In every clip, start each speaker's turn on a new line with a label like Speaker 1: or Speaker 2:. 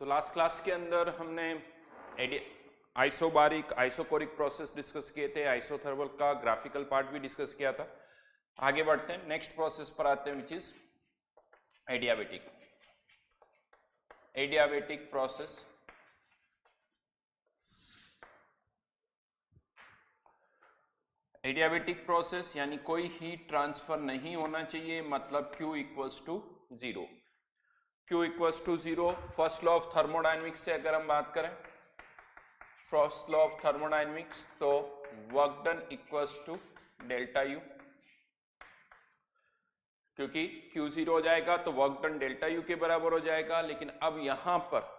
Speaker 1: तो last class के अंदर हमने आइसोबारिक आइसोकोरिक प्रोसेस डिस्कस किए थे, आइसोथर्मल का ग्राफिकल पार्ट भी डिस्कस किया था। आगे बढ़ते हैं, नेक्स्ट प्रोसेस पर आते हैं, which is adiabatic. Adiabatic process adiabatic process यानी कोई हीट ट्रांसफर नहीं होना चाहिए, मतलब Q equals to zero. Q equals to zero. First law of thermodynamics से अगर हम बात करें, फर्स्ट लॉ ऑफ थर्मोडायनेमिक्स, तो work done equals to delta U, क्योंकि Q जीरो हो जाएगा तो वर्क डन डेल्टा यू के बराबर हो जाएगा। लेकिन अब यहां पर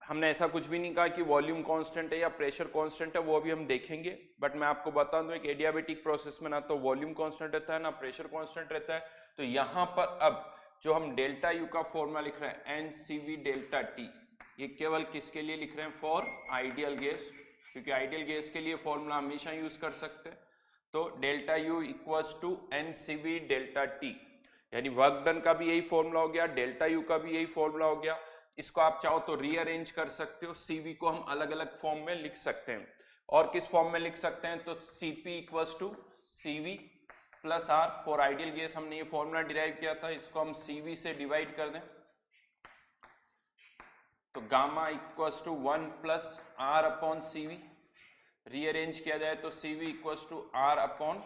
Speaker 1: हमने ऐसा कुछ भी नहीं कहा कि वॉल्यूम कांस्टेंट है या प्रेशर कांस्टेंट है, वो अभी हम देखेंगे। बट मैं आपको बता दूं, एक एडियाबेटिक प्रोसेस में ना तो वॉल्यूम कांस्टेंट रहता है ना प्रेशर कांस्टेंट रहता है। तो यहां पर अब जो हम डेल्टा यू का फॉर्मूला लिख रहे हैं NCV डेल्टा टी, ये केवल किसके लिए लिख रहे हैं? फॉर आइडियल गैस, क्योंकि आइडियल गैस के लिए फॉर्मूला हमेशा यूज कर सकते हैं। तो delta you equals to NCV delta T, यानी वर्क डन का भी यही फॉर्मूला हो गया, डेल्टा यू का भी यही फॉर्मूला हो गया। इसको आप चाहो तो रीअरेंज कर सकते हो, CV को हम अलग अलग फॉर्म में लिख सकते हैं। और किस फॉर्म में लिख सकते हैं? तो CP equals to CV plus R। For ideal gas हमने ये फॉर्मूला डिराइव किया था, इसको हम CV से डिवाइड कर दें तो gamma equals to 1 plus R upon CV। Rearrange किया जाए तो CV equals to R upon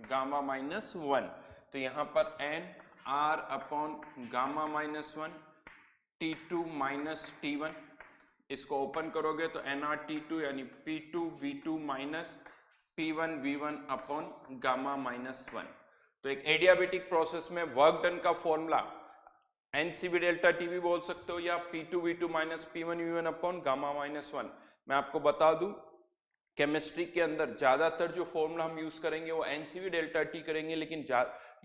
Speaker 1: gamma minus 1। तो यहां पर N R upon gamma minus 1 T2 minus T1, इसको ओपन करोगे तो NRT2 यानी P2 V2 minus P1 V1 upon gamma minus 1। तो एक एडियाबेटिक प्रोसेस में वर्क डन का फॉर्मूला NCV डेल्टा टी भी बोल सकते हो या P2 V2 minus P1 V1 upon gamma minus 1। मैं आपको बता दूं, केमिस्ट्री के अंदर ज्यादातर जो फॉर्मूला हम यूज करेंगे वो NCV डेल्टा टी करेंगे, लेकिन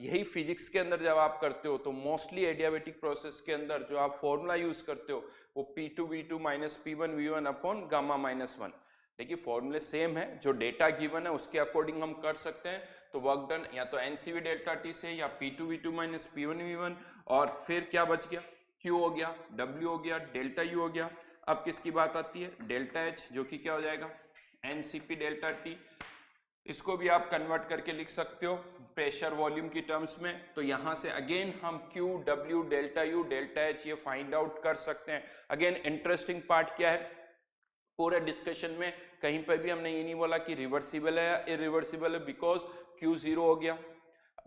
Speaker 1: यही फिजिक्स के अंदर जब आप करते हो तो मोस्टली एडियाबेटिक प्रोसेस के अंदर जो आप फॉर्मूला यूज करते हो वो P2 V2 minus P1 V1 upon gamma minus 1। देखिए फॉर्मूले सेम है, जो डेटा गिवन है उसके अकॉर्डिंग हम कर सकते हैं। तो वर्क डन या तो NCV डेल्टा टी से या P2 V2 minus P1 V1, और फिर क्या बच गया? Q हो गया, W हो गया, डेल्टा U हो गया। अब किसकी बात आती है? डेल्टा H, जो कि क्या हो जाएगा? NCP delta T. इसको भी आप कन्वर्ट करके लिख सकते हो प्रेशर वॉल्यूम की टर्म्स में। तो यहां से अगेन हम Q W delta U delta H ये फाइंड आउट कर सकते हैं। अगेन इंटरेस्टिंग पार्ट क्या है, पूरे डिस्कशन में कहीं पर भी हमने ये नहीं बोला कि रिवर्सिबल है या इरिवर्सिबल है, बिकॉज Q जीरो हो गया।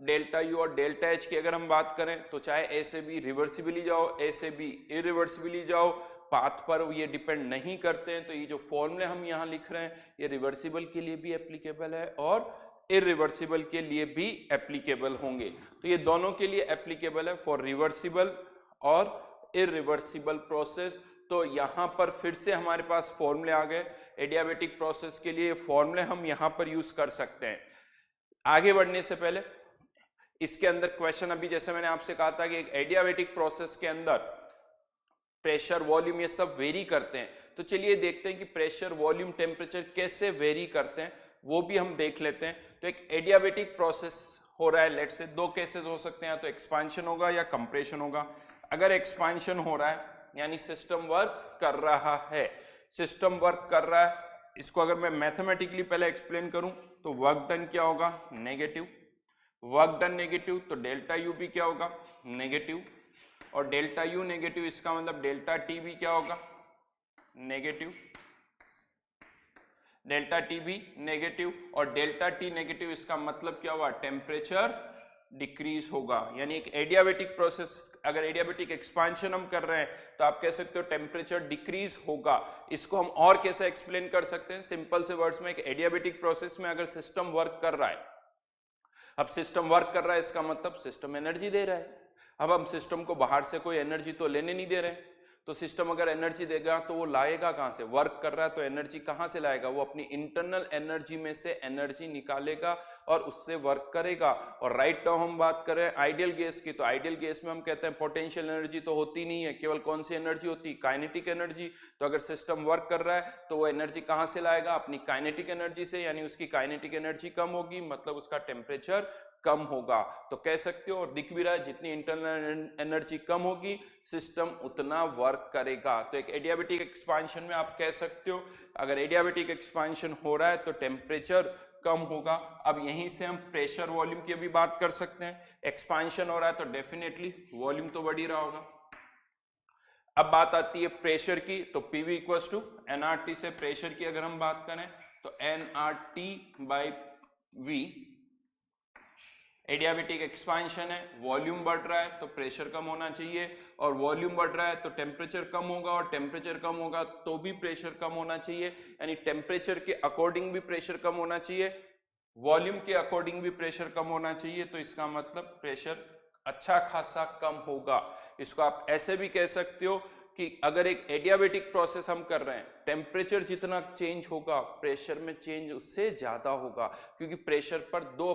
Speaker 1: डेल्टा यू और डेल्टा एच की अगर हम बात करें तो चाहे ए से बी रिवर्सिबली जाओ, ए से बी इरिवर्सिबली जाओ, पाथ पर ये डिपेंड नहीं करते हैं। तो ये जो फॉर्मूले हम यहाँ लिख रहे हैं ये रिवर्सिबल के लिए भी एप्लीकेबल है और इरिवर्सिबल के लिए भी एप्लीकेबल होंगे। तो ये दोनों के लिए एप्लीकेबल है, फॉर रिवर्सिबल और इरिवर्सिबल प्रोसेस। तो यहां पर फिर से हमारे पास फॉर्मूले आ गए एडियाबेटिक प्रोसेस के लिए, फॉर्मूले हम यहां पर यूज कर सकते हैं। आगे बढ़ने से पहले इसके अंदर क्वेश्चन, अभी जैसे मैंने आपसे कहा था कि एक एडियाबेटिक प्रोसेस के अंदर प्रेशर वॉल्यूम ये सब वेरी करते हैं। तो चलिए देखते हैं कि प्रेशर वॉल्यूम टेम्परेचर कैसे वेरी करते हैं, वो भी हम देख लेते हैं। तो एक एडियाबेटिक प्रोसेस हो रहा है, लेट से दो केसेस हो सकते हैं, या तो एक्सपांशन होगा या कंप्रेशन होगा। अगर एक्सपांशन हो रहा है यानी सिस्टम वर्क कर रहा है, सिस्टम वर्क कर रहा है, इसको अगर मैं मैथमेटिकली पहले एक्सप्लेन करूं तो वर्क डन क्या होगा? नेगेटिव। वर्क डन नेगेटिव तो डेल्टा यू भी क्या होगा? नेगेटिव। और डेल्टा यू नेगेटिव, इसका मतलब डेल्टा टी भी क्या होगा? नेगेटिव। डेल्टा टी भी नेगेटिव, और डेल्टा टी नेगेटिव इसका मतलब क्या हुआ? टेम्परेचर डिक्रीज होगा। यानी एक एडियाबेटिक प्रोसेस, अगर एडियाबेटिक एक्सपांशन हम कर रहे हैं तो आप कह सकते हो टेम्परेचर डिक्रीज होगा। इसको हम और कैसे एक्सप्लेन कर सकते हैं? सिंपल से वर्ड्स में, एक एडियाबेटिक प्रोसेस में अगर सिस्टम वर्क कर रहा है, अब सिस्टम वर्क कर रहा है इसका मतलब सिस्टम एनर्जी दे रहा है। अब हम सिस्टम को बाहर से कोई एनर्जी तो लेने नहीं दे रहे, तो सिस्टम अगर एनर्जी देगा तो वो लाएगा कहां से? वर्क कर रहा है तो एनर्जी कहां से लाएगा? वो अपनी इंटरनल एनर्जी में से एनर्जी निकालेगा और उससे वर्क करेगा। और राइट नाउ हम बात करें आइडियल गैस की, तो आइडियल गैस में हम कहते हैं पोटेंशियल एनर्जी तो होती नहीं है, केवल कौन सी एनर्जी होती है? Kinetic energy. तो अगर सिस्टम वर्क कर रहा है तो वो एनर्जी कहां से लाएगा? अपनी काइनेटिक एनर्जी से, यानी उसकी काइनेटिक एनर्जी कम होगी, मतलब उसका टेम्परेचर कम होगा। तो कह सकते हो और दिख भी रहा है, जितनी इंटरनल एनर्जी कम होगी सिस्टम उतना वर्क करेगा। तो एक एडियाबेटिक एक्सपांशन में आप कह सकते हो अगर एडियाबेटिक एक्सपांशन हो रहा है तो टेम्परेचर कम होगा। अब यहीं से हम प्रेशर वॉल्यूम की भी बात कर सकते हैं। एक्सपांशन हो रहा है तो डेफिनेटली वॉल्यूम तो बढ़ ही रहा होगा। अब बात आती है प्रेशर की, तो पीवी इक्वल्स टू एनआरटी से प्रेशर की अगर हम बात करें तो NRT by V. Adiabatic expansion है, वॉल्यूम बढ़ रहा है तो प्रेशर कम होना चाहिए, और वॉल्यूम बढ़ रहा है तो टेम्परेचर कम होगा, और टेम्परेचर कम होगा तो भी प्रेशर कम होना चाहिए। यानी टेम्परेचर के अकॉर्डिंग भी प्रेशर कम होना चाहिए, वॉल्यूम के अकॉर्डिंग भी प्रेशर कम होना चाहिए। तो इसका मतलब प्रेशर अच्छा खासा कम होगा। इसको आप ऐसे भी कह सकते हो कि अगर एक एडियाबेटिक प्रोसेस हम कर रहे हैं, टेम्परेचर जितना चेंज होगा प्रेशर में चेंज उससे ज्यादा होगा, क्योंकि प्रेशर पर दो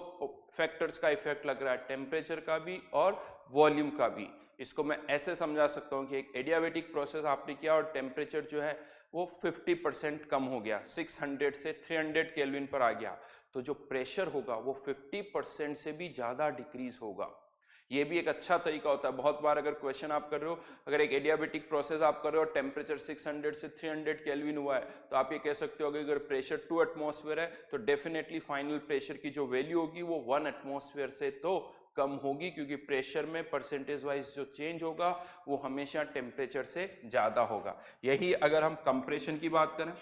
Speaker 1: फैक्टर्स का इफेक्ट लग रहा है, टेम्परेचर का भी और वॉल्यूम का भी। इसको मैं ऐसे समझा सकता हूं कि एक एडियाबेटिक प्रोसेस आपने किया और टेम्परेचर जो है वो 50% कम हो गया, 600 से 300 केल्विन पर आ गया, तो जो प्रेशर होगा वो 50% से भी ज्यादा डिक्रीज होगा। ये भी एक अच्छा तरीका होता है। बहुत बार अगर क्वेश्चन आप कर रहे हो, अगर एक एडियाबेटिक प्रोसेस आप कर रहे हो, टेम्परेचर 600 से 300 केल्विन हुआ है, तो आप ये कह सकते हो अगर प्रेशर 2 एटमॉस्फेयर है तो डेफिनेटली फाइनल प्रेशर की जो वैल्यू होगी वो 1 एटमॉस्फेयर से तो कम होगी, क्योंकि प्रेशर में परसेंटेज वाइज जो चेंज होगा वो हमेशा टेम्परेचर से ज्यादा होगा। यही अगर हम कंप्रेशन की बात करें,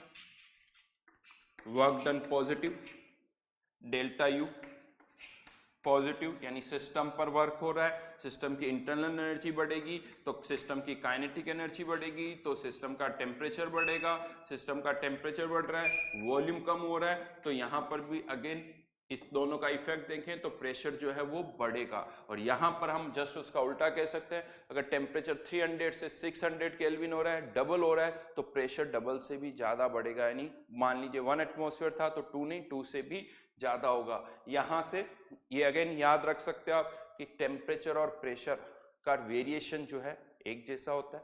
Speaker 1: work done positive, delta U positive, यानी सिस्टम पर वर्क हो रहा है, सिस्टम की इंटरनल एनर्जी बढ़ेगी तो सिस्टम की काइनेटिक एनर्जी बढ़ेगी, तो सिस्टम का टेम्परेचर बढ़ेगा, सिस्टम का टेम्परेचर बढ़ रहा है, वॉल्यूम कम हो रहा है, तो यहाँ पर भी अगेन इस दोनों का इफेक्ट देखें तो प्रेशर जो है वो बढ़ेगा। और यहाँ पर हम जस्ट उसका उल्टा कह सकते हैं, अगर टेम्परेचर 300 से 600 केल्विन हो रहा है, डबल हो रहा है, तो प्रेशर डबल से भी ज्यादा बढ़ेगा। यानी मान लीजिए 1 एटमॉस्फेयर था तो 2 नहीं, 2 से भी ज्यादा होगा। यहां से ये अगेन याद रख सकते हो आप कि टेम्परेचर और प्रेशर का वेरिएशन जो है एक जैसा होता है,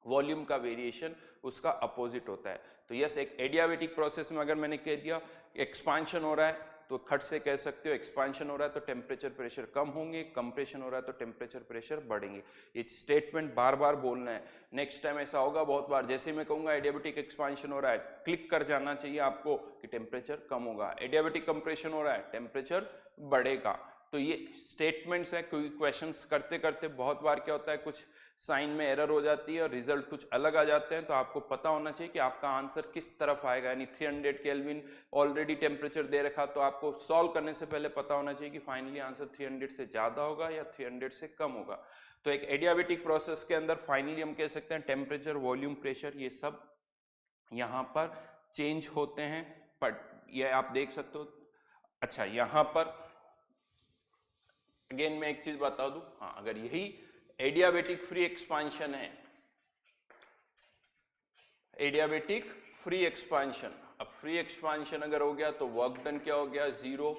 Speaker 1: वॉल्यूम का वेरिएशन उसका अपोजिट होता है। तो यस, एक एडियाबेटिक प्रोसेस में अगर मैंने कह दिया एक्सपांशन हो रहा है तो खट से कह सकते हो एक्सपांशन हो रहा है तो टेम्परेचर प्रेशर कम होंगे, कंप्रेशन हो रहा है तो टेम्परेचर प्रेशर बढ़ेंगे। ये स्टेटमेंट बार बार बोलना है, नेक्स्ट टाइम ऐसा होगा बहुत बार, जैसे मैं कहूंगा एडियाबेटिक एक्सपांशन हो रहा है, क्लिक कर जाना चाहिए आपको कि टेम्परेचर कम होगा, एडियाबेटिक कंप्रेशन हो रहा है टेम्परेचर बढ़ेगा। तो ये स्टेटमेंट्स है, क्योंकि क्वेश्चंस करते करते बहुत बार क्या होता है कुछ साइन में एरर हो जाती है और रिजल्ट कुछ अलग आ जाते हैं, तो आपको पता होना चाहिए कि आपका आंसर किस तरफ आएगा। यानी 300 केल्विन ऑलरेडी टेम्परेचर दे रखा, तो आपको सॉल्व करने से पहले पता होना चाहिए कि फाइनली आंसर 300 से ज्यादा होगा या 300 से कम होगा। तो एक एडियाबेटिक प्रोसेस के अंदर फाइनली हम कह सकते हैं टेम्परेचर, वॉल्यूम, प्रेशर ये सब यहाँ पर चेंज होते हैं। बट ये आप देख सकते हो। अच्छा, यहाँ पर अगेन मैं एक चीज बता दूं, हाँ, अगर यही एडियाबेटिक फ्री एक्सपांशन है, एडियाबेटिक फ्री एक्सपांशन, अब फ्री एक्सपांशन अगर हो गया तो वर्क डन क्या हो गया, जीरो,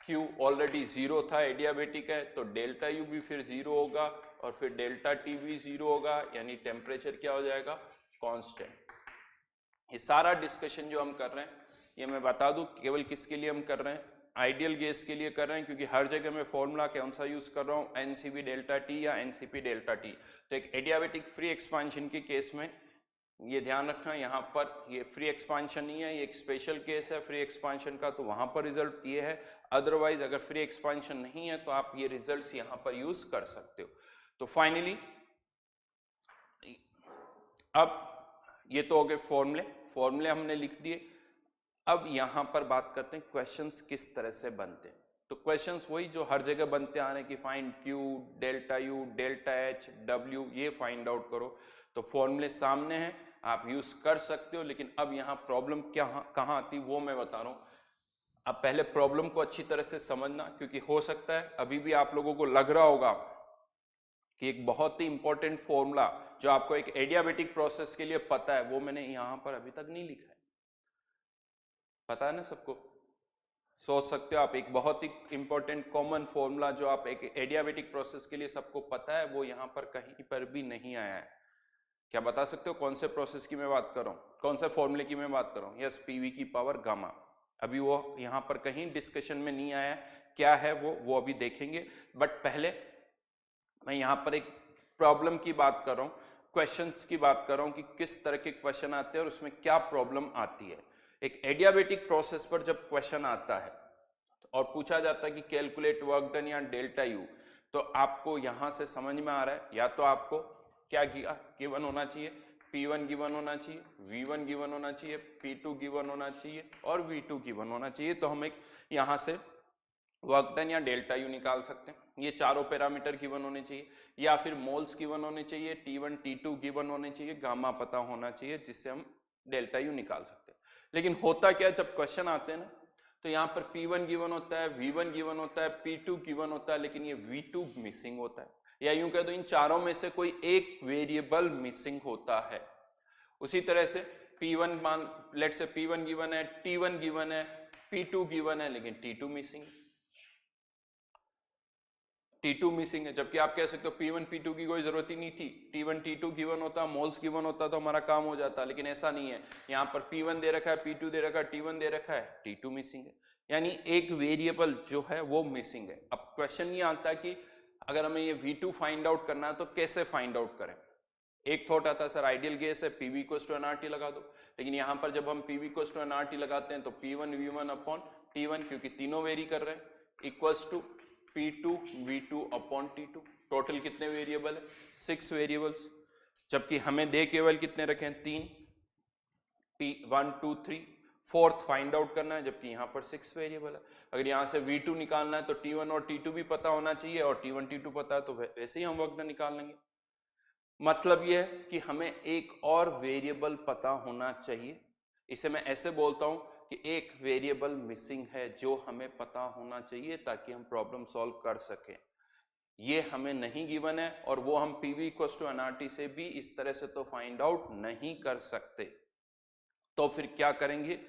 Speaker 1: क्यू ऑलरेडी जीरो था, एडियाबेटिक है तो डेल्टा यू भी फिर जीरो होगा और फिर डेल्टा टी भी जीरो होगा, यानी टेम्परेचर क्या हो जाएगा, कांस्टेंट। ये सारा डिस्कशन जो हम कर रहे हैं ये मैं बता दूं केवल किसके लिए हम कर रहे हैं, आइडियल गैस के लिए कर रहे हैं, क्योंकि हर जगह मैं फॉर्मूला कौन सा यूज कर रहा हूँ, एनसीपी डेल्टा टी या एनसीपी डेल्टा टी। तो एक एडियाबेटिक फ्री एक्सपांशन के केस में ये ध्यान रखना, यहाँ पर ये फ्री एक्सपांशन नहीं है, ये एक स्पेशल केस है फ्री एक्सपांशन का, तो वहां पर रिजल्ट ये है। अदरवाइज अगर फ्री एक्सपांशन नहीं है तो आप ये रिजल्ट्स यहाँ पर यूज कर सकते हो। तो फाइनली अब ये तो हो गए फॉर्मूले, फॉर्मूले हमने लिख दिए। अब यहां पर बात करते हैं क्वेश्चंस किस तरह से बनते हैं। तो क्वेश्चंस वही जो हर जगह बनते आ रहे हैं कि find Q, delta U, delta H, W, ये फाइंड आउट करो। तो फॉर्मूले सामने हैं, आप यूज कर सकते हो, लेकिन अब यहाँ प्रॉब्लम क्या कहाँ आती वो मैं बता रहा हूँ। अब पहले प्रॉब्लम को अच्छी तरह से समझना, क्योंकि हो सकता है अभी भी आप लोगों को लग रहा होगा कि एक बहुत ही इंपॉर्टेंट फॉर्मूला जो आपको एक एडियाबेटिक प्रोसेस के लिए पता है वो मैंने यहां पर अभी तक नहीं लिखा है। पता है ना सबको, सोच सकते हो आप एक बहुत ही इंपॉर्टेंट कॉमन फॉर्मूला जो आप एक एडियाबेटिक प्रोसेस के लिए सबको पता है वो यहां पर कहीं पर भी नहीं आया है। क्या बता सकते हो कौन से प्रोसेस की मैं बात कर रहा हूँ, कौन से फॉर्मूले की मैं बात कर रहा हूँ? यस, पीवी की पावर गामा। अभी वो यहां पर कहीं डिस्कशन में नहीं आया है क्या है वो अभी देखेंगे। बट पहले मैं यहाँ पर एक प्रॉब्लम की बात कर रहा हूँ, क्वेश्चंस की बात कर रहा हूँ कि किस तरह के क्वेश्चन आते हैं और उसमें क्या प्रॉब्लम आती है। एक एडियाबेटिक प्रोसेस पर जब क्वेश्चन आता है और पूछा जाता है कि कैलकुलेट वर्क डन या डेल्टा यू, तो आपको यहां से समझ में आ रहा है या तो आपको क्या गिवन होना चाहिए, P1 गिवन होना चाहिए, V1 गिवन होना चाहिए, P2 गिवन होना चाहिए और V2 गिवन होना चाहिए। तो हम एक यहां से वर्क डन या डेल्टा यू निकाल सकते हैं, ये चारों पैरामीटर गिवन होने चाहिए, या फिर मोल्स गिवन होने चाहिए, T1 T2 गिवन होने चाहिए, गामा पता होना चाहिए, जिससे हम डेल्टा यू निकाल सकते हैं। लेकिन होता क्या, जब क्वेश्चन आते हैं ना, तो यहाँ पर P1 गिवन होता है, V1 गिवन होता है, P2 गिवन होता है, लेकिन ये V2 मिसिंग होता है, या यूं कह दो इन चारों में से कोई एक वेरिएबल मिसिंग होता है। उसी तरह से P1 मान लेट से P1 गिवन है, T1 गिवन है, P2 गिवन है, लेकिन T2 मिसिंग है, T2 मिसिंग है। जबकि आप कह सकते हो P1 P2 की कोई जरूरत ही नहीं थी, T1 T2 गिवन होता, मोल्स गिवन होता तो हमारा काम हो जाता, लेकिन ऐसा नहीं है। यहाँ पर P1 दे रखा है, P2 दे रखा है, T1 दे रखा है, T2 मिसिंग है, यानी एक वेरिएबल जो है वो मिसिंग है। अब क्वेश्चन ये आता है कि अगर हमें ये V2 फाइंड आउट करना है तो कैसे फाइंड आउट करें। एक थॉट आता है, सर आइडियल केस है PV = NRT लगा दो, लेकिन यहाँ पर जब हम PV = NRT लगाते हैं तो P1 V1 अपॉन T1, क्योंकि तीनों वेरी कर रहे हैं, equals to P2 V2 upon T2। Total कितने वेरिएबल है, 6 वेरिएबल्स, जबकि हमें दे केवल कितने रखे हैं, 3, P1 2 3, फोर्थ फाइंड आउट करना है, जबकि यहाँ पर 6 वेरिएबल है। अगर यहाँ से V2 निकालना है तो T1 और T2 भी पता होना चाहिए, और T1 T2 पता है तो वैसे ही हम वर्क डन निकाल लेंगे। मतलब यह है कि हमें एक और वेरिएबल पता होना चाहिए। इसे मैं ऐसे बोलता हूं कि एक वेरिएबल मिसिंग है जो हमें पता होना चाहिए ताकि हम प्रॉब्लम सॉल्व कर सकें। ये हमें नहीं गिवन है, और वो हम PV = NRT से भी इस तरह से तो फाइंड आउट नहीं कर सकते। तो फिर क्या करेंगे,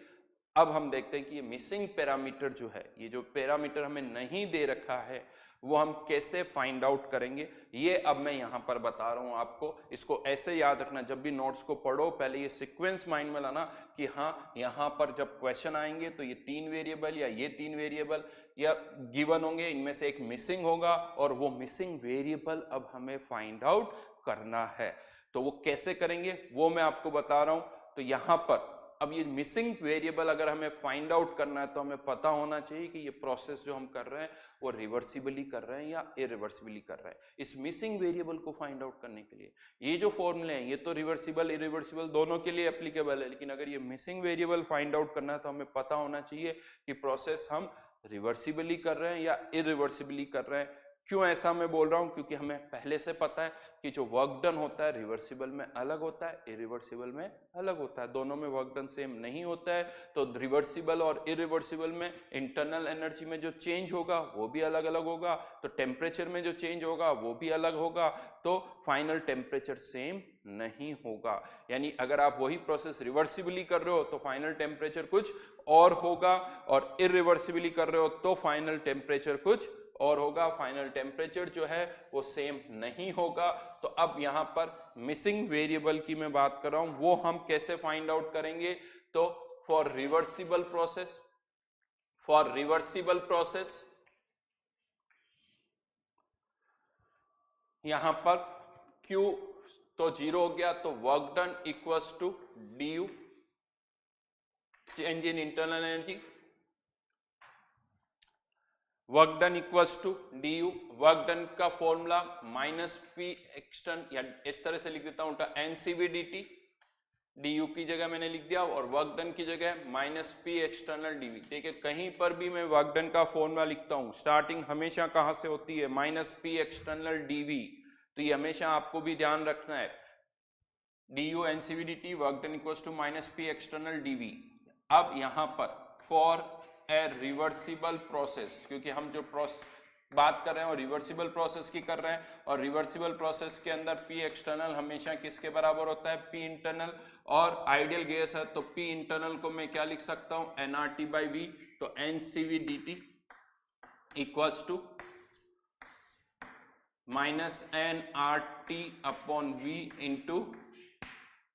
Speaker 1: अब हम देखते हैं कि ये मिसिंग पैरामीटर जो है, ये जो पैरामीटर हमें नहीं दे रखा है, वो हम कैसे फाइंड आउट करेंगे, ये अब मैं यहां पर बता रहा हूं आपको। इसको ऐसे याद रखना, जब भी नोट्स को पढ़ो पहले ये सीक्वेंस माइंड में लाना कि हाँ, यहां पर जब क्वेश्चन आएंगे तो ये 3 वेरिएबल या ये 3 वेरिएबल या गिवन होंगे, इनमें से एक मिसिंग होगा, और वो मिसिंग वेरिएबल अब हमें फाइंड आउट करना है। तो वो कैसे करेंगे वो मैं आपको बता रहा हूं। तो यहां पर अब ये मिसिंग वेरिएबल अगर हमें फाइंड आउट करना है तो हमें पता होना चाहिए कि ये प्रोसेस जो हम कर रहे हैं वो रिवर्सिबली कर रहे हैं या इरिवर्सिबली कर रहे हैं। इस मिसिंग वेरिएबल को फाइंड आउट करने के लिए ये जो फॉर्मूले हैं ये तो रिवर्सिबल इरिवर्सिबल दोनों के लिए एप्लीकेबल है, लेकिन अगर ये मिसिंग वेरिएबल फाइंड आउट करना है तो हमें पता होना चाहिए कि प्रोसेस हम रिवर्सिबली कर रहे हैं या इरिवर्सिबली कर रहे हैं। क्यों ऐसा मैं बोल रहा हूं, क्योंकि हमें पहले से पता है कि जो वर्क डन होता है रिवर्सिबल में अलग होता है, इरिवर्सिबल में अलग होता है, दोनों में वर्क डन सेम नहीं होता है। तो रिवर्सिबल और इरिवर्सिबल में इंटरनल एनर्जी में जो चेंज होगा वो भी अलग अलग होगा, तो टेम्परेचर में जो चेंज होगा वो भी अलग होगा, तो फाइनल टेम्परेचर सेम नहीं होगा। यानी अगर आप वही प्रोसेस रिवर्सिबली कर रहे हो तो फाइनल टेम्परेचर कुछ और होगा, और इरिवर्सिबली कर रहे हो तो फाइनल टेम्परेचर कुछ और होगा, फाइनल टेम्परेचर जो है वो सेम नहीं होगा। तो अब यहां पर मिसिंग वेरिएबल की मैं बात कर रहा हूं, वो हम कैसे फाइंड आउट करेंगे। तो फॉर रिवर्सिबल प्रोसेस यहां पर Q तो 0 हो गया, तो work done equals to du, change in internal energy, work done equals to du। Work done का फॉर्मूला -P एक्सटर्न, या इस तरह से लिख देता हूं NCV dt, du की जगह मैंने लिख दिया, और वर्क डन की जगह -P एक्सटर्नल dv। देखिए कहीं पर भी मैं वर्क डन का फॉर्मूला लिखता हूं, स्टार्टिंग हमेशा कहां से होती है, -P एक्सटर्नल dv। तो ये हमेशा आपको भी ध्यान रखना है, du NCV dt work done equals to -P external dv। अब यहां पर फॉर ए रिवर्सिबल प्रोसेस, क्योंकि हम जो बात कर रहे हैं और रिवर्सिबल प्रोसेस की कर रहे हैं, और रिवर्सिबल प्रोसेस के अंदर P एक्सटर्नल हमेशा किसके बराबर होता है, P इंटरनल, और आइडियल गैस है तो P इंटरनल को मैं क्या लिख सकता हूं, nRT/V। तो NCV dt equals to -nRT/V into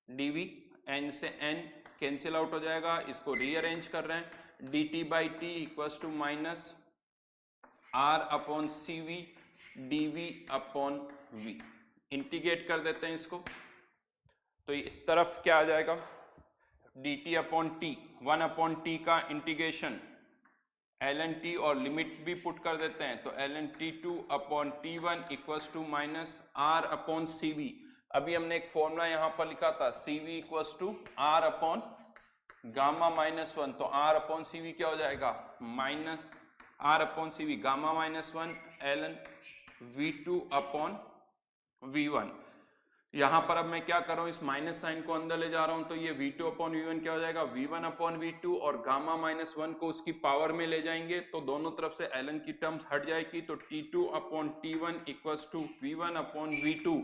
Speaker 1: dV। n से n कैंसिल आउट हो जाएगा, इसको रीअरेंज कर रहे हैं, dt/t equals to R upon CV dV upon V। Integrate कर देते हैं इसको, तो इस तरफ क्या आ जाएगा, dt upon T, 1 upon T का इंटीग्रेशन ln t और लिमिट भी पुट कर देते हैं, तो ln t2 upon t1 equals to minus r upon CV। अभी हमने एक फॉर्मूला यहां पर लिखा था CV equals to r upon gamma minus 1, तो r अपॉन CV क्या हो जाएगा, minus r upon CV gamma minus 1 ln V2 upon V1। यहां पर अब मैं क्या कर रहा हूं, इस माइनस साइन को अंदर ले जा रहा हूं, तो ये V2 अपॉन V1 क्या हो जाएगा, V1 अपॉन V2 और गामा माइनस 1 को उसकी पावर में ले जाएंगे तो दोनों तरफ से ln की टर्म्स हट जाएगी, तो T2 upon T1 equals to V1 upon V2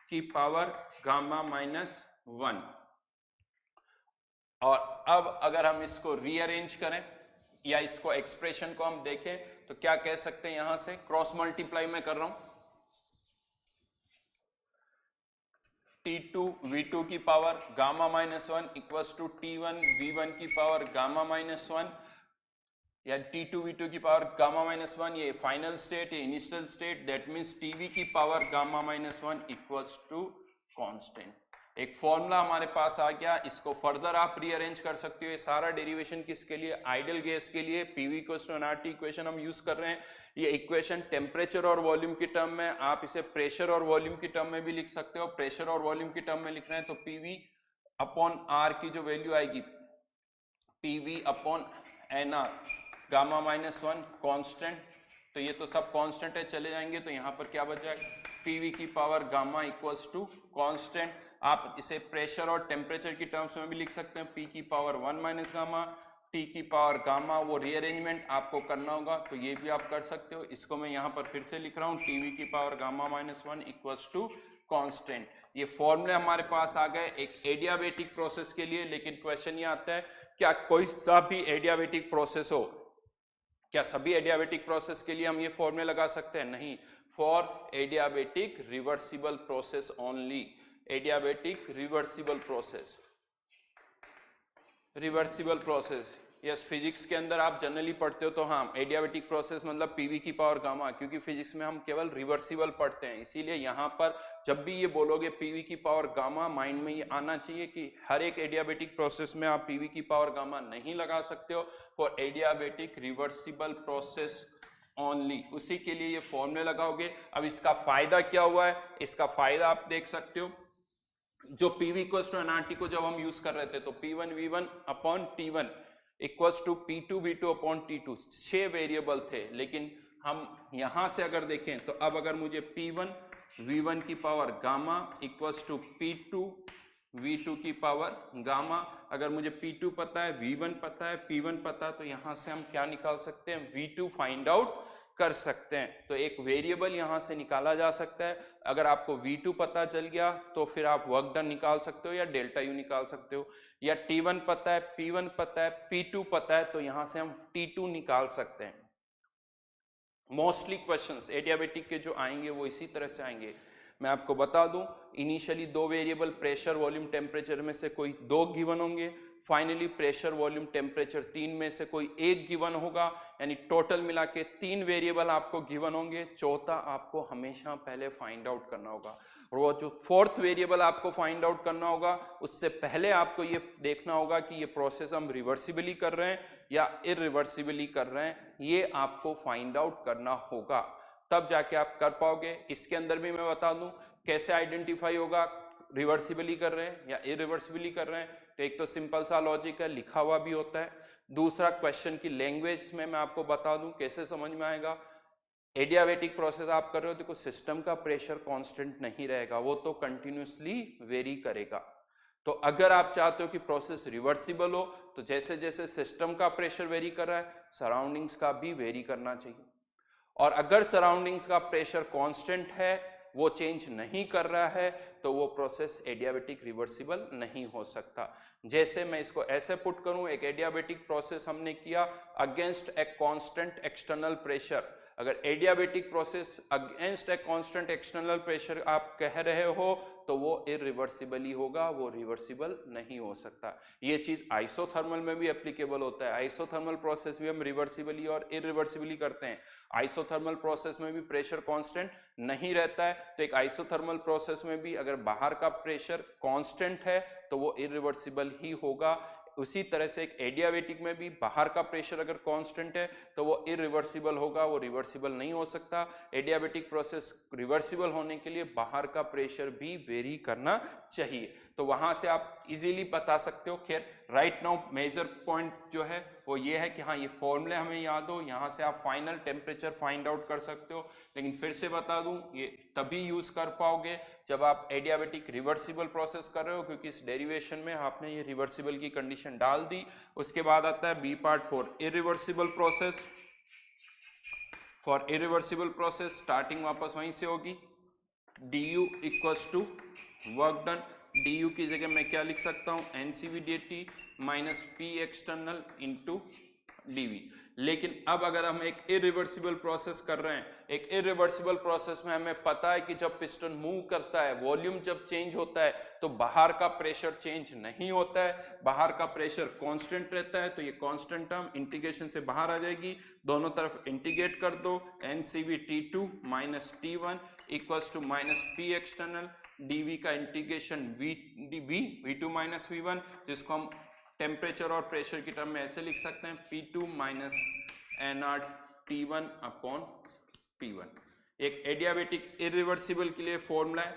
Speaker 1: की पावर गामा माइनस 1। और अब अगर हम इसको रीअरेंज करें या इसको एक्सप्रेशन को हम देखें तो क्या कह सकते हैं, यहां से क्रॉस मल्टीप्लाई में कर रहा हूं, T2 V2 की power gamma minus 1 equals to T1 V1 की पावर गामा माइनस 1, या T2 V2 की पावर गामा माइनस 1, ये फाइनल स्टेट, ये initial state, that means TV की power gamma minus 1 equals to constant. एक फॉर्मूला हमारे पास आ गया, इसको फर्दर आप रीअरेंज कर सकते हो। ये सारा डेरिवेशन किसके लिए, आइडियल गैस के लिए। PV equals to nRT equation हम यूज कर रहे हैं। ये इक्वेशन टेम्परेचर और वॉल्यूम की टर्म में, आप इसे प्रेशर और वॉल्यूम की टर्म में भी लिख सकते हो। प्रेशर और वॉल्यूम की टर्म में लिख रहे हैं तो PV अपॉन R की जो वैल्यू आएगी, PV upon NR gamma minus 1 constant, तो ये तो सब कांस्टेंट है, चले जाएंगे तो यहाँ पर क्या बच जाएगा, PV की power gamma equals to constant. आप इसे प्रेशर और टेम्परेचर की टर्म्स में भी लिख सकते हैं, P की पावर 1 माइनस गामा, T की पावर गामा, वो रीअरेंजमेंट आपको करना होगा तो ये भी आप कर सकते हो। इसको मैं यहाँ पर फिर से लिख रहा हूँ, TV की power gamma minus 1 equals to constant. ये फॉर्मूले हमारे पास आ गए एक एडियाबेटिक प्रोसेस के लिए। लेकिन क्वेश्चन ये आता है, क्या कोई सा भी एडियाबेटिक प्रोसेस हो, क्या सभी एडियाबेटिक प्रोसेस के लिए हम ये फॉर्मूले लगा सकते हैं? नहीं, for adiabatic reversible process only. Adiabatic reversible process, reversible process, yes, physics के अंदर आप जनरली पढ़ते हो तो हाँ, एडियाबेटिक प्रोसेस मतलब PV की पावर गामा, क्योंकि फिजिक्स में हम केवल रिवर्सिबल पढ़ते हैं, इसीलिए यहाँ पर जब भी ये बोलोगे PV की पावर गामा, माइंड में ये आना चाहिए कि हर एक एडियाबेटिक प्रोसेस में आप PV की पावर गामा नहीं लगा सकते हो, for adiabatic reversible process only, उसी के लिए ये फॉर्मूले लगाओगे। अब इसका फायदा क्या हुआ है, इसका फायदा आप देख सकते हो, जो PV इक्वल्स टू nRT को जब हम यूज कर रहे थे तो P1 V1 upon T1 equals to P2 V2 upon T2, 6 variable थे। लेकिन हम यहां से अगर देखें तो अब अगर मुझे P1 V1 की power gamma equals to P2 V2 की पावर गामा, अगर मुझे P2 पता है, V1 पता है, P1 पता है, तो यहां से हम क्या निकाल सकते हैं, V2 फाइंड आउट कर सकते हैं। तो एक वेरिएबल यहां से निकाला जा सकता है। अगर आपको V2 पता चल गया तो फिर आप वर्क डन निकाल सकते हो या डेल्टा U निकाल सकते हो, या T1 पता है, P1 पता है, P2 पता है, तो यहां से हम T2 निकाल सकते हैं। मोस्टली क्वेश्चंस एडियाबेटिक के जो आएंगे वो इसी तरह से आएंगे। मैं आपको बता दूं, initially 2 variable pressure volume temperature में से कोई 2 गिवन होंगे, फाइनली प्रेशर वॉल्यूम टेम्परेचर 3 में से कोई 1 गिवन होगा, यानी टोटल मिला के 3 वेरिएबल आपको गिवन होंगे। चौथा आपको हमेशा पहले फाइंड आउट करना होगा, और वो जो 4th वेरिएबल आपको फाइंड आउट करना होगा उससे पहले आपको ये देखना होगा कि ये प्रोसेस हम रिवर्सिबली कर रहे हैं या इरिवर्सिबली कर रहे हैं, ये आपको फाइंड आउट करना होगा, तब जाके आप कर पाओगे। इसके अंदर भी मैं बता दूं कैसे आइडेंटिफाई होगा रिवर्सिबली कर रहे हैं या इरिवर्सिबली कर रहे हैं। तो एक तो सिंपल सा लॉजिक है, लिखा हुआ भी होता है। दूसरा, क्वेश्चन की लैंग्वेज में मैं आपको बता दूं कैसे समझ में आएगा। एडियाबेटिक प्रोसेस आप कर रहे हो, देखो सिस्टम का प्रेशर कांस्टेंट नहीं रहेगा, वो तो कंटिन्यूसली वेरी करेगा। तो अगर आप चाहते हो कि प्रोसेस रिवर्सिबल हो तो जैसे जैसे सिस्टम का प्रेशर वेरी कर रहा है, सराउंडिंग्स का भी वेरी करना चाहिए। और अगर सराउंडिंग्स का प्रेशर कांस्टेंट है, वो चेंज नहीं कर रहा है, तो वो प्रोसेस एडियाबेटिक रिवर्सिबल नहीं हो सकता। जैसे मैं इसको ऐसे पुट करूं, एक एडियाबेटिक प्रोसेस हमने किया against a constant external pressure. अगर adiabatic process against a constant external pressure आप कह रहे हो तो वो इरिवर्सिबली होगा, वो रिवर्सिबल नहीं हो सकता। ये चीज आइसोथर्मल में भी एप्लीकेबल होता है। आइसोथर्मल प्रोसेस भी हम रिवर्सिबली और इरिवर्सिबली करते हैं। आइसोथर्मल प्रोसेस में भी प्रेशर कांस्टेंट नहीं रहता है, तो एक आइसोथर्मल प्रोसेस में भी अगर बाहर का प्रेशर कांस्टेंट है तो वो इरिवर्सिबल ही होगा। उसी तरह से एक एडियाबेटिक में भी बाहर का प्रेशर अगर कांस्टेंट है तो वो इरिवर्सिबल होगा, वो रिवर्सिबल नहीं हो सकता। एडियाबेटिक प्रोसेस रिवर्सिबल होने के लिए बाहर का प्रेशर भी वेरी करना चाहिए। तो वहां से आप इजीली बता सकते हो। खैर राइट नाउ मेजर पॉइंट जो है वो ये है कि हाँ ये फॉर्मूले हमें याद हो, यहाँ से आप फाइनल टेम्परेचर फाइंड आउट कर सकते हो। लेकिन फिर से बता दूं ये तभी यूज कर पाओगे जब आप एडियाबेटिक रिवर्सिबल प्रोसेस कर रहे हो, क्योंकि इस डेरिवेशन में आपने ये रिवर्सिबल की कंडीशन डाल दी। उसके बाद आता है B part for irreversible process. For irreversible process starting वापस वहीं से होगी, du equals to work done. du की जगह मैं क्या लिख सकता हूँ, NCV dt minus P external into dv। लेकिन अब अगर हम एक इरिवर्सिबल प्रोसेस कर रहे हैं, एक इरिवर्सिबल प्रोसेस में हमें पता है कि जब पिस्टन मूव करता है, वॉल्यूम जब चेंज होता है तो बाहर का प्रेशर चेंज नहीं होता है, बाहर का प्रेशर कांस्टेंट रहता है। तो ये कांस्टेंट टर्म इंटीग्रेशन से बाहर आ जाएगी, दोनों तरफ इंटीग्रेट कर दो। NCV T2 minus T1 equals to minus P external, dv का इंटीग्रेशन v2 माइनस v1, जिसको हम टेम्परेचर और प्रेशर की टर्म में ऐसे लिख सकते हैं P2 minus nR T1 upon P1। एक एडियाबेटिक इरिवर्सिबल के लिए फॉर्मूला है,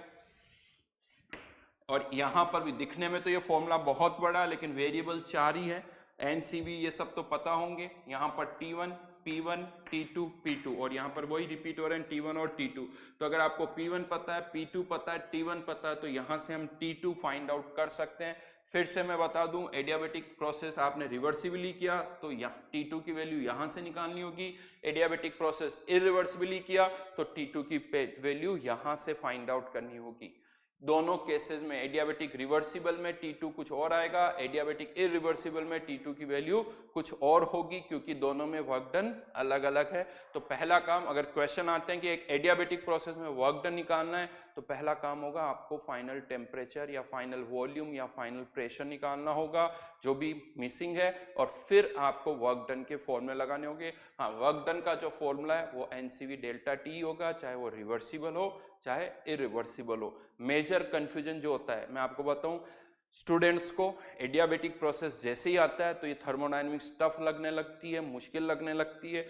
Speaker 1: और यहां पर भी दिखने में तो ये फॉर्मूला बहुत बड़ा है लेकिन वेरिएबल 4 ही है। एनसीवी ये सब तो पता होंगे, यहाँ पर T1 P1 T2 P2 और यहाँ पर वही रिपीट हो रहे हैं T1 और T2। तो अगर आपको P1 पता है, P2 पता है, T1 पता है, तो यहाँ से हम T2 फाइंड आउट कर सकते हैं। फिर से मैं बता दूं, एडियाबेटिक प्रोसेस आपने रिवर्सिबली किया तो यहाँ T2 की वैल्यू यहाँ से निकालनी होगी। एडियाबेटिक प्रोसेस इरिवर्सिबली किया तो T2 की वैल्यू यहाँ से फाइंड आउट करनी होगी। दोनों केसेस में एडियाबेटिक रिवर्सिबल में T2 कुछ और आएगा, एडियाबेटिक इरिवर्सिबल में T2 की वैल्यू कुछ और होगी, क्योंकि दोनों में वर्क डन अलग अलग है। तो पहला काम, अगर क्वेश्चन आते हैं कि एक एडियाबेटिक प्रोसेस में वर्क डन निकालना है, तो पहला काम होगा आपको फाइनल टेम्परेचर या फाइनल वॉल्यूम या फाइनल प्रेशर निकालना होगा, जो भी मिसिंग है, और फिर आपको वर्क डन के फॉर्मूले लगाने होंगे। हाँ, वर्क डन का जो फॉर्मूला है वो एनसीवी डेल्टा टी होगा, चाहे वो रिवर्सिबल हो चाहे इरिवर्सिबल हो। मेजर कंफ्यूजन जो होता है, मैं आपको बताऊं, स्टूडेंट्स को एडियाबेटिक प्रोसेस जैसे ही आता है तो ये थर्मोडायनेमिक्स टफ लगने लगती है, मुश्किल लगने लगती है।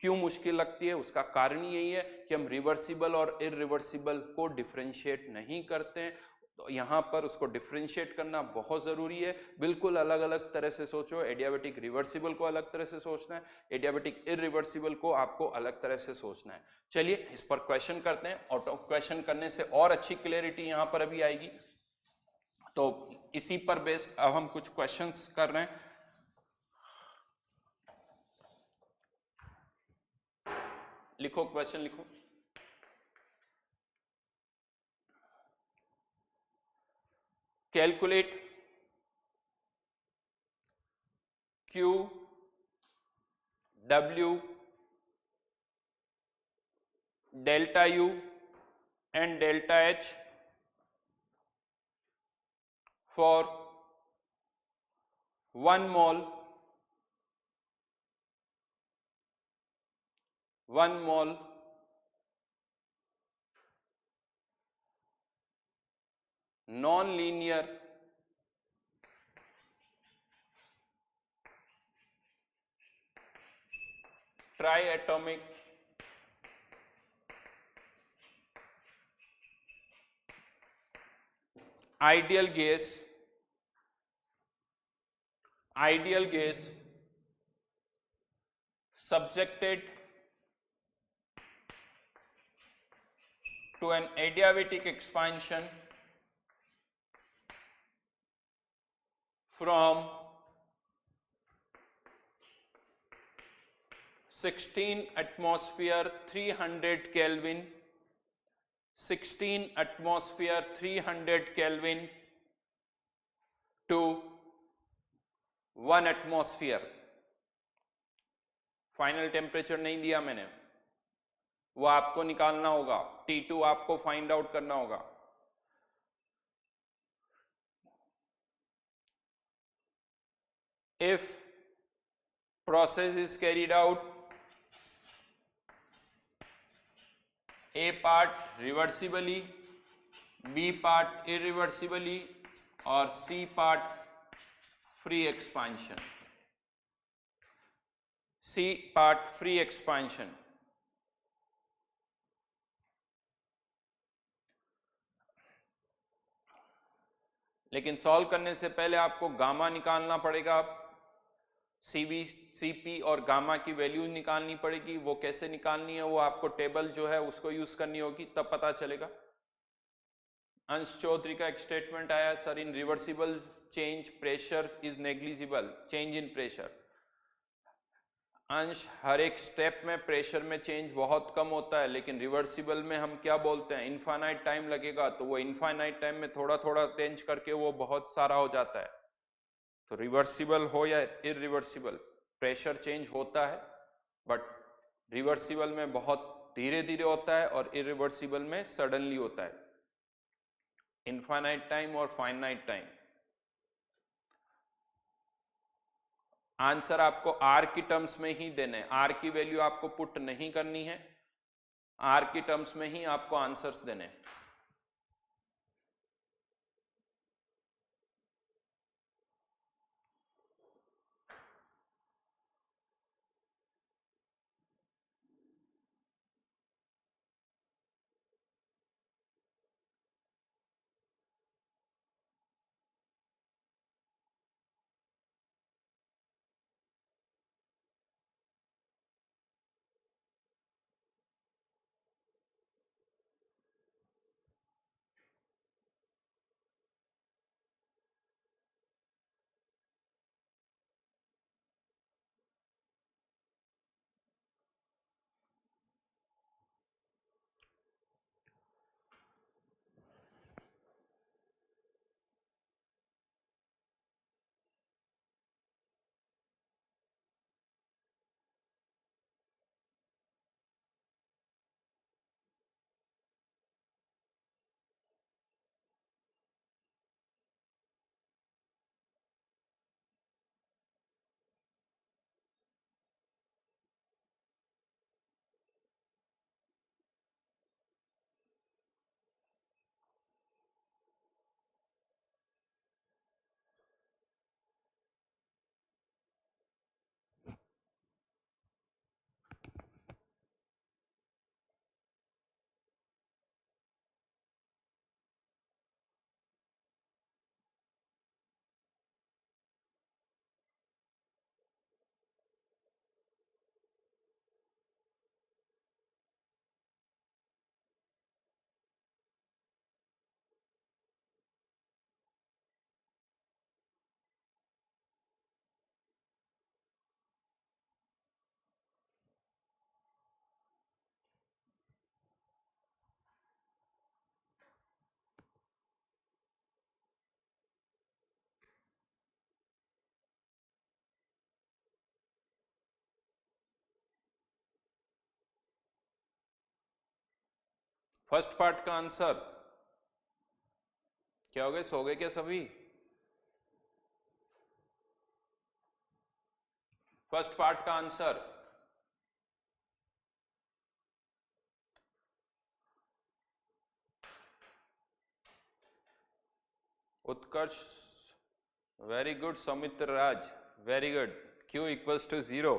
Speaker 1: क्यों मुश्किल लगती है? उसका कारण यही है कि हम रिवर्सिबल और इरिवर्सिबल को डिफरेंशिएट नहीं करते हैं। तो यहाँ पर उसको डिफरेंशिएट करना बहुत ज़रूरी है। बिल्कुल अलग अलग तरह से सोचो, एडियाबेटिक रिवर्सिबल को अलग तरह से सोचना है, एडियाबेटिक इरिवर्सिबल को आपको अलग तरह से सोचना है। चलिए इस पर क्वेश्चन करते हैं, और क्वेश्चन करने से और अच्छी क्लियरिटी यहाँ पर अभी आएगी। तो इसी पर बेस्ड अब हम कुछ क्वेश्चंस कर रहे हैं। लिखो, क्वेश्चन लिखो। Calculate Q, W, delta U and delta H for 1 mole non-linear triatomic ideal gas subjected to an adiabatic expansion from 16 atmosphere 300 Kelvin 16 atmosphere 300 Kelvin to 1 atmosphere। Final temperature नहीं दिया मैंने, वो आपको निकालना होगा, T2 आपको फाइंड आउट करना होगा। If process is carried out, A part reversibly, B part irreversibly और C part free expansion, C part free expansion। लेकिन सॉल्व करने से पहले आपको गामा निकालना पड़ेगा, सीवी सीपी और गामा की वैल्यू निकालनी पड़ेगी। वो कैसे निकालनी है, वो आपको टेबल जो है उसको यूज करनी होगी, तब पता चलेगा। अंश चौधरी का एक स्टेटमेंट आया, sir in reversible change pressure is negligible, change in pressure. अंश हर एक स्टेप में प्रेशर में चेंज बहुत कम होता है, लेकिन रिवर्सिबल में हम क्या बोलते हैं, इनफाइनाइट टाइम लगेगा, तो वो इनफाइनाइट टाइम में थोड़ा थोड़ा चेंज करके वो बहुत सारा हो जाता है। तो रिवर्सिबल हो या इरिवर्सिबल, प्रेशर चेंज होता है, बट रिवर्सिबल में बहुत धीरे धीरे होता है और इरिवर्सिबल में सडनली होता है। इनफाइनाइट टाइम और फाइनाइट टाइम। आंसर आपको आर की टर्म्स में ही देने हैं, आर की वैल्यू आपको पुट नहीं करनी है, आर की टर्म्स में ही आपको आंसर्स देने हैं। फर्स्ट पार्ट का आंसर क्या हो गया, सो गए क्या सभी? फर्स्ट पार्ट का answer Utkarsh, very good. Saumitra Raj, very good. Q equals to 0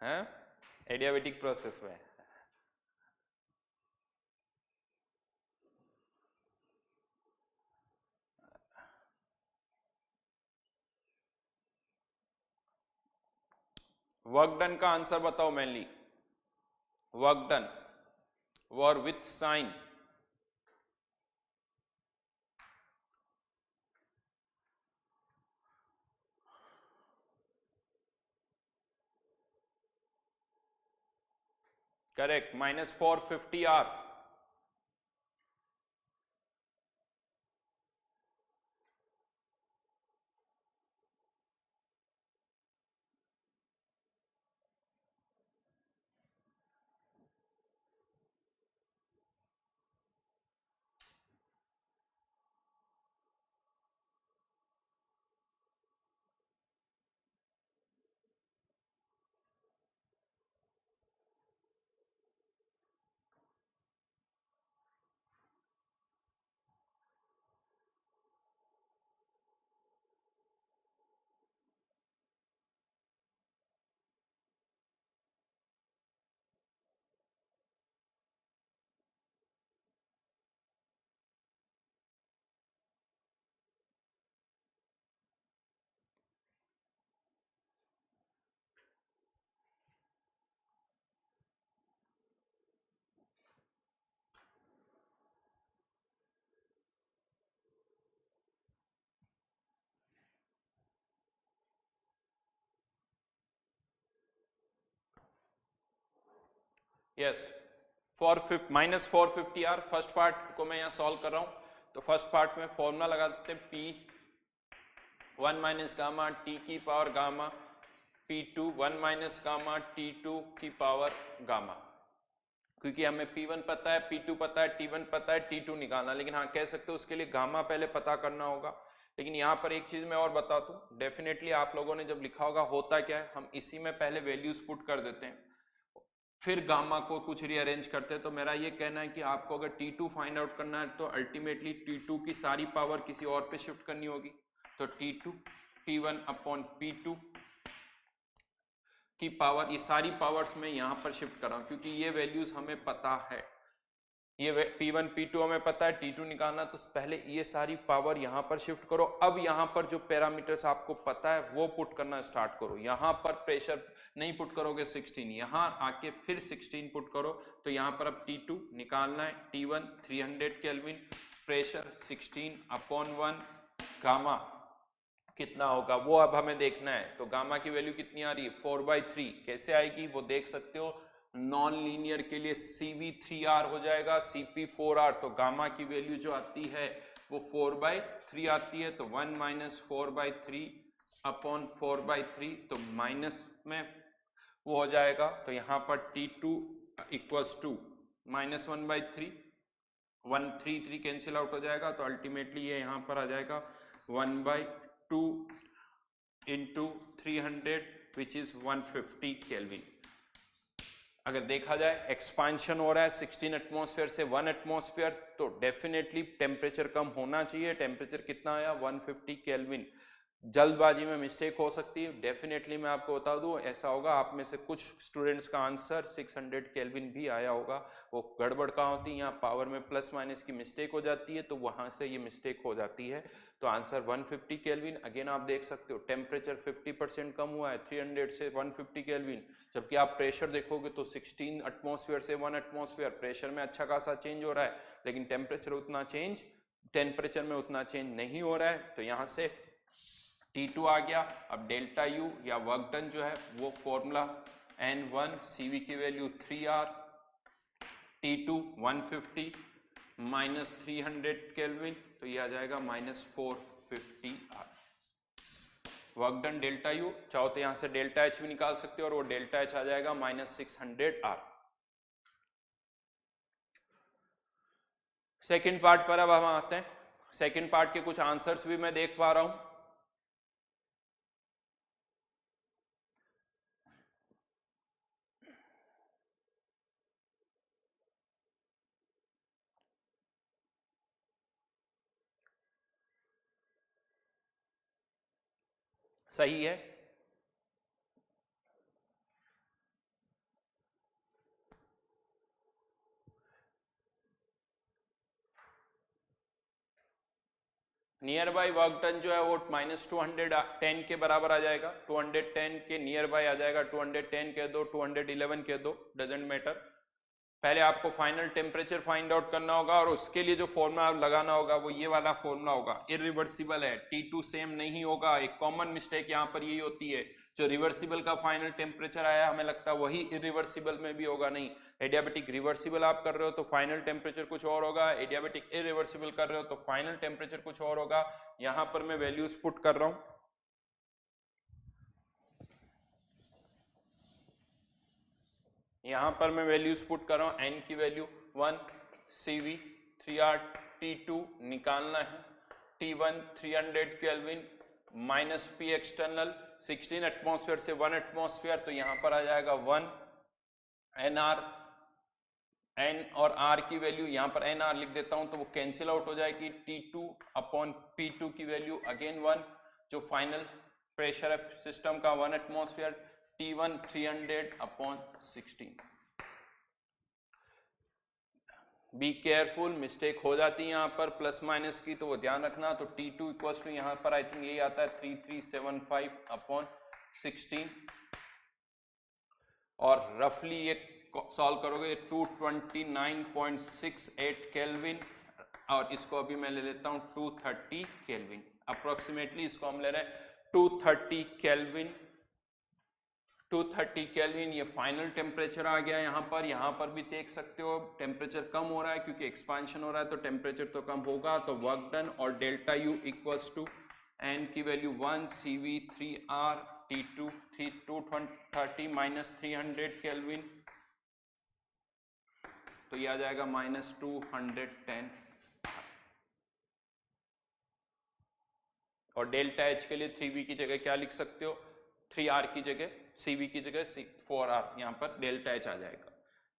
Speaker 1: है एडियाबेटिक प्रोसेस में। वर्क डन का आंसर बताओ मैनली, वर्क डन और with sign. Correct, -450R। Yes -450 first part को मैं यहाँ सॉल्व कर रहा हूँ। तो फर्स्ट पार्ट में फॉर्मूला लगा देते हैं P1 माइनस गामा टी की power gamma P2 1 minus gamma T2 की पावर गामा, क्योंकि हमें P1 पता है, P2 पता है, T1 पता है, T2 निकालना, लेकिन हाँ कह सकते हो उसके लिए गामा पहले पता करना होगा। लेकिन यहाँ पर एक चीज मैं और बता दूं, डेफिनेटली आप लोगों ने जब लिखा होगा होता क्या है, हम इसी में पहले वैल्यूज पुट कर देते हैं, फिर गामा को कुछ रीअरेंज करते हैं। तो मेरा ये कहना है कि आपको अगर T2 फाइंड आउट करना है तो अल्टीमेटली T2 की सारी पावर किसी और पे शिफ्ट करनी होगी। तो T2 T1 अपॉन P2 की पावर, ये सारी पावर्स में यहाँ पर शिफ्ट कर रहा हूँ क्योंकि ये वैल्यूज हमें पता है, ये P1 P2 हमें पता है, T2 निकालना, तो पहले ये सारी पावर यहाँ पर शिफ्ट करो। अब यहाँ पर जो पैरामीटर्स आपको पता है वो पुट करना स्टार्ट करो। यहाँ पर प्रेशर नहीं पुट करोगे 16, यहाँ आके फिर 16 पुट करो। तो यहाँ पर अब T2 निकालना है, T1 300 kelvin, pressure 16 upon 1, gamma कितना होगा वो अब हमें देखना है। तो गामा की वैल्यू कितनी आ रही है 4/3, कैसे आएगी वो देख सकते हो। नॉन लीनियर के लिए CV3R हो जाएगा CP4R, तो गामा की वैल्यू जो आती है वो 4/3 आती है। तो 1 माइनस 4/3 अपॉन 4/3, तो माइनस में वो हो जाएगा। तो यहाँ पर T2 equals to -1/3, 1 3 3 cancel out हो जाएगा। तो अल्टीमेटली ये यहाँ पर आ जाएगा 1/2 इंटू 300 विच इज 150 केल्विन। अगर देखा जाए एक्सपांशन हो रहा है 16 एटमॉस्फेयर से 1 एटमॉस्फेयर, तो डेफिनेटली टेम्परेचर कम होना चाहिए। टेम्परेचर कितना आया 150 केल्विन। जल्दबाजी में मिस्टेक हो सकती है, डेफिनेटली मैं आपको बता दूं ऐसा होगा। आप में से कुछ स्टूडेंट्स का आंसर 600 केल्विन भी आया होगा। वो गड़बड़ कहाँ होती है, यहाँ पावर में प्लस माइनस की मिस्टेक हो जाती है, तो वहां से ये मिस्टेक हो जाती है। तो आंसर 150 केल्विन। अगेन आप देख सकते हो टेम्परेचर 50% कम हुआ है 300 से 150 केल्विन, जबकि आप प्रेशर देखोगे तो 16 एटमॉस्फेयर से 1 एटमॉस्फेयर, प्रेशर में अच्छा खासा चेंज हो रहा है, लेकिन टेम्परेचर में उतना चेंज नहीं हो रहा है। तो यहाँ से T2 आ गया। अब डेल्टा U या वर्क डन जो है वो फॉर्मूला N1 CV की value 3R, T2 150 minus 300 kelvin, तो ये आ जाएगा -450R। Work done delta U, चाहो तो यहां से डेल्टा H भी निकाल सकते हो और वो डेल्टा H आ जाएगा -600R। सेकेंड पार्ट पर अब हम आते हैं। सेकेंड पार्ट के कुछ आंसर्स भी मैं देख पा रहा हूं। सही है, नियर बाई वर्क डन जो है वो -210 के बराबर आ जाएगा। 210 के नियर बाई आ जाएगा। 210 कह दो, 211 कह दो, डजेंट मैटर। पहले आपको फाइनल टेम्परेचर फाइंड आउट करना होगा और उसके लिए जो फॉर्मूला लगाना होगा वो ये वाला फॉर्मूला होगा। इरिवर्सिबल है, T2 सेम नहीं होगा। एक कॉमन मिस्टेक यहाँ पर यही होती है, जो रिवर्सिबल का फाइनल टेम्परेचर आया हमें लगता है वही इरिवर्सिबल में भी होगा। नहीं, एडियाबेटिक रिवर्सिबल आप कर रहे हो तो फाइनल टेम्परेचर कुछ और होगा, एडियाबेटिक इरिवर्सिबल कर रहे हो तो फाइनल टेम्परेचर कुछ और होगा। यहाँ पर मैं वैल्यूज पुट कर रहा हूँ। यहां पर मैं वैल्यूज पुट कर रहा हूं। N की वैल्यू 1 CV 3R, T2 निकालना है, T1 300 kelvin minus P external 16 atmosphere से 1 एटमॉस्फेयर, तो यहां पर आ जाएगा 1 NR। N और R की वैल्यू यहां पर NR लिख देता हूं तो वो कैंसिल आउट हो जाएगी। T2 अपॉन P2 की वैल्यू अगेन 1, जो फाइनल प्रेशर है सिस्टम का 1 atmosphere, T1 300 upon 16। Be careful, mistake हो जाती है यहाँ पर प्लस माइनस की, तो वो ध्यान रखना। तो T2 इक्वल्स टू यहाँ पर आई थिंक यही आता है 3375 अपॉन 16, और रफली ये सॉल्व करोगे 229.68 केल्विन, और इसको अभी मैं ले लेता हूँ 230 केल्विन। अप्रोक्सीमेटली इसको हम ले रहे हैं 230 केल्विन 230 केल्विन, ये फाइनल टेम्परेचर आ गया यहाँ पर भी देख सकते हो टेम्परेचर कम हो रहा है क्योंकि एक्सपांशन हो रहा है तो टेम्परेचर तो कम होगा। तो वर्क डन और delta you equals to n की value 1 CV 3R T2 230 minus 300 kelvin, तो ये आ जाएगा माइनस 210। और डेल्टा एच के लिए 3V की जगह क्या लिख सकते हो, 3R की जगह CV की जगह 4R, यहाँ पर डेल्टा एच आ जाएगा।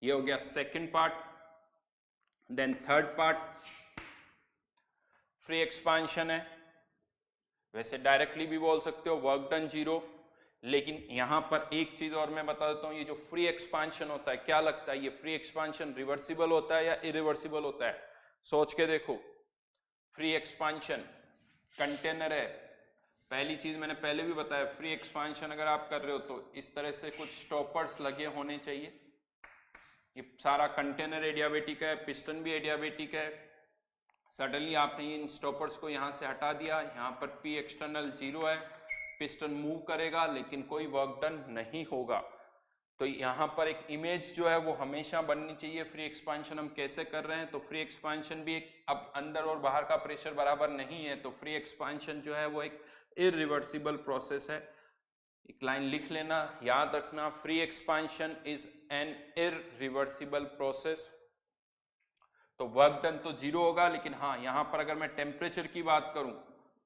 Speaker 1: ये हो गया second part. Then third part free expansion है। वैसे डायरेक्टली भी बोल सकते हो वर्क डन 0, लेकिन यहां पर एक चीज और मैं बता देता हूं, ये जो फ्री एक्सपांशन होता है, क्या लगता है ये फ्री एक्सपांशन रिवर्सिबल होता है या इरिवर्सिबल होता है? सोच के देखो। फ्री एक्सपांशन कंटेनर है, पहली चीज मैंने पहले भी बताया, फ्री एक्सपांशन अगर आप कर रहे हो तो इस तरह से कुछ स्टॉपर्स लगे होने चाहिए। ये सारा कंटेनर एडियाबेटिक है, पिस्टन भी एडियाबेटिक है। सडनली आपने इन स्टॉपर्स को यहाँ से हटा दिया, यहाँ पर पी एक्सटर्नल 0 है, पिस्टन मूव करेगा लेकिन कोई वर्क डन नहीं होगा। तो यहाँ पर एक इमेज जो है वो हमेशा बननी चाहिए। फ्री एक्सपांशन हम कैसे कर रहे हैं, तो फ्री एक्सपांशन भी एक, अब अंदर और बाहर का प्रेशर बराबर नहीं है तो फ्री एक्सपांशन जो है वो एक इरिवर्सिबल प्रोसेस है। एक लाइन लिख लेना, याद रखना, free expansion is an irreversible process. तो वर्क डन तो 0 होगा, लेकिन हाँ यहाँ पर अगर मैं टेम्परेचर की बात करूं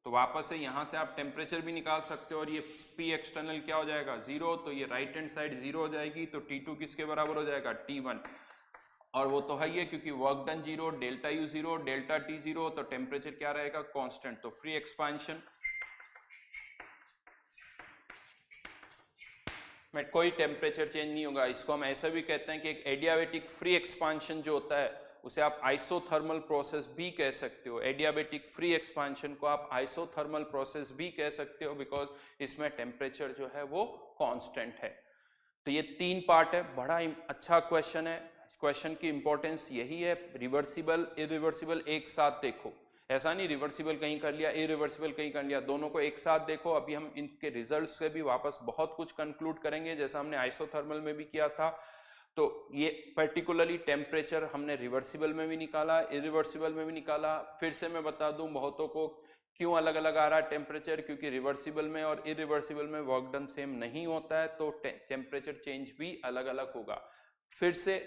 Speaker 1: तो वापस से यहाँ से आप टेम्परेचर भी निकाल सकते हो और ये पी एक्सटर्नल क्या हो जाएगा 0, तो ये राइट हैंड साइड 0 हो जाएगी। तो T2 किसके बराबर हो जाएगा T1, और वो तो है ही है क्योंकि work done 0, delta U 0, delta T 0, तो टेम्परेचर क्या रहेगा कांस्टेंट। तो फ्री एक्सपांशन में कोई टेम्परेचर चेंज नहीं होगा। इसको हम ऐसा भी कहते हैं कि एक एडियाबेटिक फ्री एक्सपांशन जो होता है उसे आप आइसोथर्मल प्रोसेस भी कह सकते हो। एडियाबेटिक फ्री एक्सपांशन को आप आइसोथर्मल प्रोसेस भी कह सकते हो बिकॉज इसमें टेम्परेचर जो है वो कांस्टेंट है। तो ये 3 पार्ट है, बड़ा अच्छा क्वेश्चन है। क्वेश्चन की इंपॉर्टेंस यही है, रिवर्सिबल इरिवर्सिबल एक साथ देखो, ऐसा नहीं रिवर्सिबल कहीं कर लिया इरिवर्सिबल कहीं कर लिया, दोनों को एक साथ देखो। अभी हम इनके रिजल्ट्स से भी वापस बहुत कुछ कंक्लूड करेंगे जैसा हमने आइसोथर्मल में भी किया था। तो ये पर्टिकुलरली टेम्परेचर हमने रिवर्सिबल में भी निकाला, इरिवर्सिबल में भी निकाला। फिर से मैं बता दूं बहुतों को क्यों अलग अलग आ रहा है टेम्परेचर, क्योंकि रिवर्सिबल में और इरिवर्सिबल में वर्क डन सेम नहीं होता है तो टेम्परेचर चेंज भी अलग अलग होगा। फिर से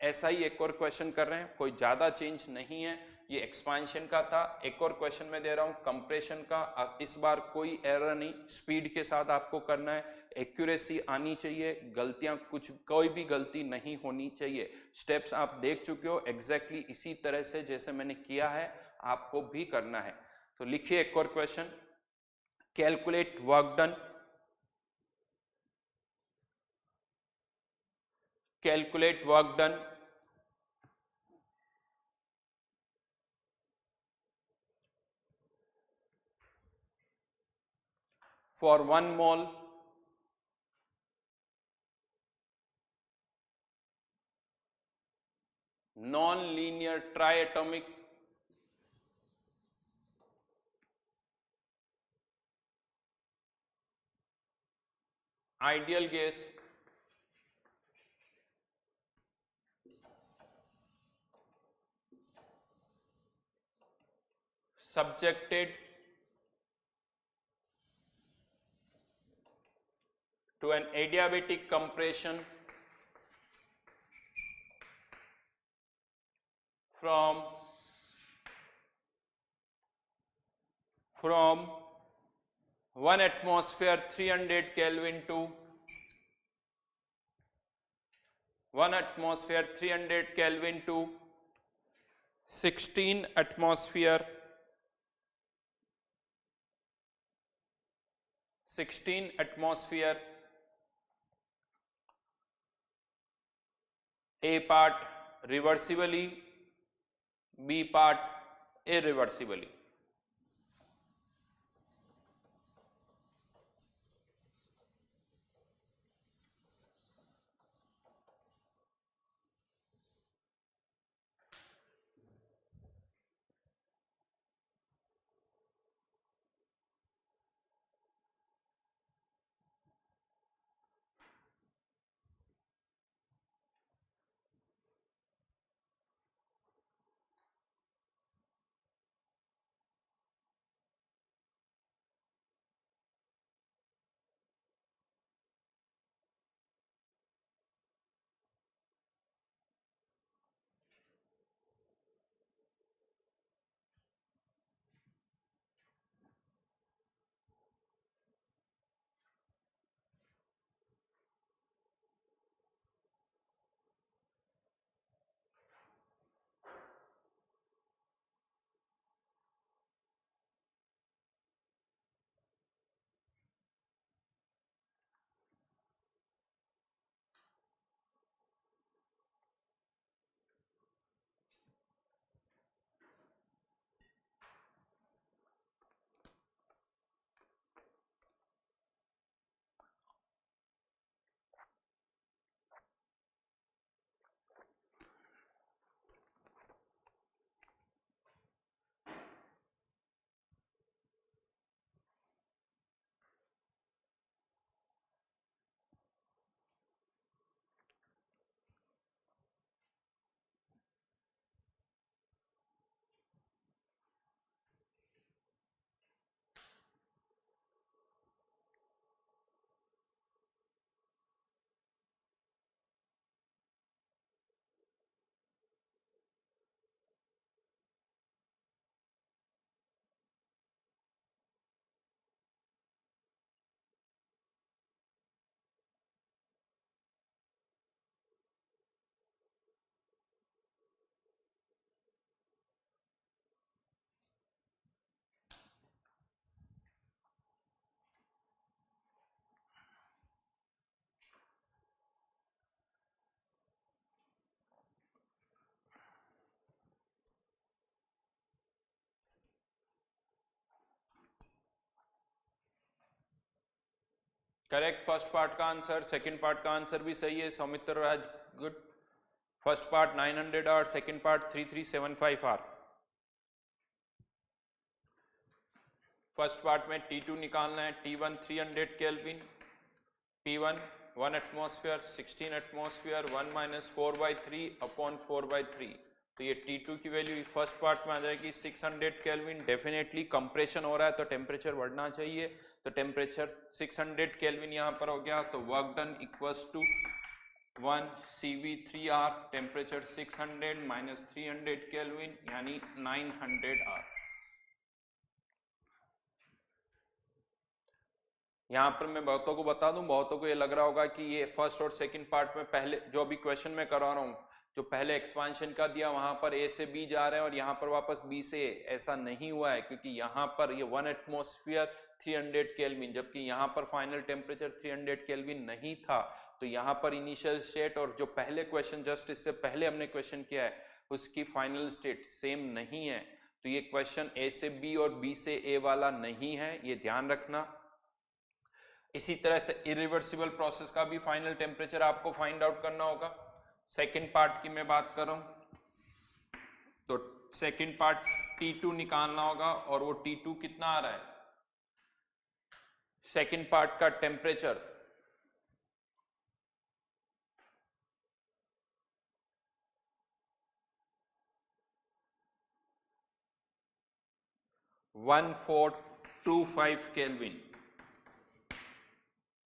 Speaker 1: ऐसा ही एक और क्वेश्चन कर रहे हैं, कोई ज्यादा चेंज नहीं है, ये एक्सपांशन का था। एक और क्वेश्चन मैं दे रहा हूं कंप्रेशन का, इस बार कोई एरर नहीं, स्पीड के साथ आपको करना है, एक्यूरेसी आनी चाहिए, गलतियां कुछ कोई भी गलती नहीं होनी चाहिए। स्टेप्स आप देख चुके हो, एग्जैक्टली इसी तरह से जैसे मैंने किया है आपको भी करना है। तो लिखिए एक और question, calculate work done, calculate work done for 1 mole non-linear triatomic ideal gas subjected to an adiabatic compression from 1 atmosphere 300 Kelvin to 1 atmosphere 300 Kelvin to 16 atmosphere 16 atmosphere, A part reversibly, B part irreversibly. Correct first part का answer, second part का answer भी सही है Saumitra Raj, good. First part 900 R, second part 3375 R. First part में T2 निकालना है, T1 300 kelvin, P1 1 atmosphere, 16 atmosphere, 1 minus 4/3 upon 4/3। तो ये T2 की वैल्यू फर्स्ट पार्ट में आ जाएगी 600 केल्विन। डेफिनेटली कंप्रेशन हो रहा है तो टेम्परेचर बढ़ना चाहिए, तो टेम्परेचर 600 केल्विन यहाँ पर हो गया। तो work done equals to 1 CV3R, temperature 600 minus 300 kelvin यानी 900 R। यहाँ पर मैं बहुतों को बता दूं, बहुतों को ये लग रहा होगा कि ये फर्स्ट और सेकंड पार्ट में पहले जो अभी क्वेश्चन में करा रहा हूँ, जो पहले एक्सपांशन का दिया वहां पर A से B जा रहे हैं और यहाँ पर वापस B से A, ऐसा नहीं हुआ है क्योंकि यहाँ पर ये 1 एटमॉस्फेयर 300 केल्विन, जबकि यहाँ पर फाइनल टेम्परेचर 300 केल्विन नहीं था। तो यहाँ पर इनिशियल स्टेट और जो पहले क्वेश्चन जस्ट इससे पहले हमने क्वेश्चन किया है उसकी फाइनल स्टेट सेम नहीं है। तो ये क्वेश्चन A से B और B से A वाला नहीं है, ये ध्यान रखना। इसी तरह से इरिवर्सिबल प्रोसेस का भी फाइनल टेम्परेचर आपको फाइंड आउट करना होगा। सेकंड पार्ट की मैं बात कर रहा हूं तो सेकंड पार्ट T2 निकालना होगा और वो T2 कितना आ रहा है, सेकंड पार्ट का टेम्परेचर 1425 केल्विन,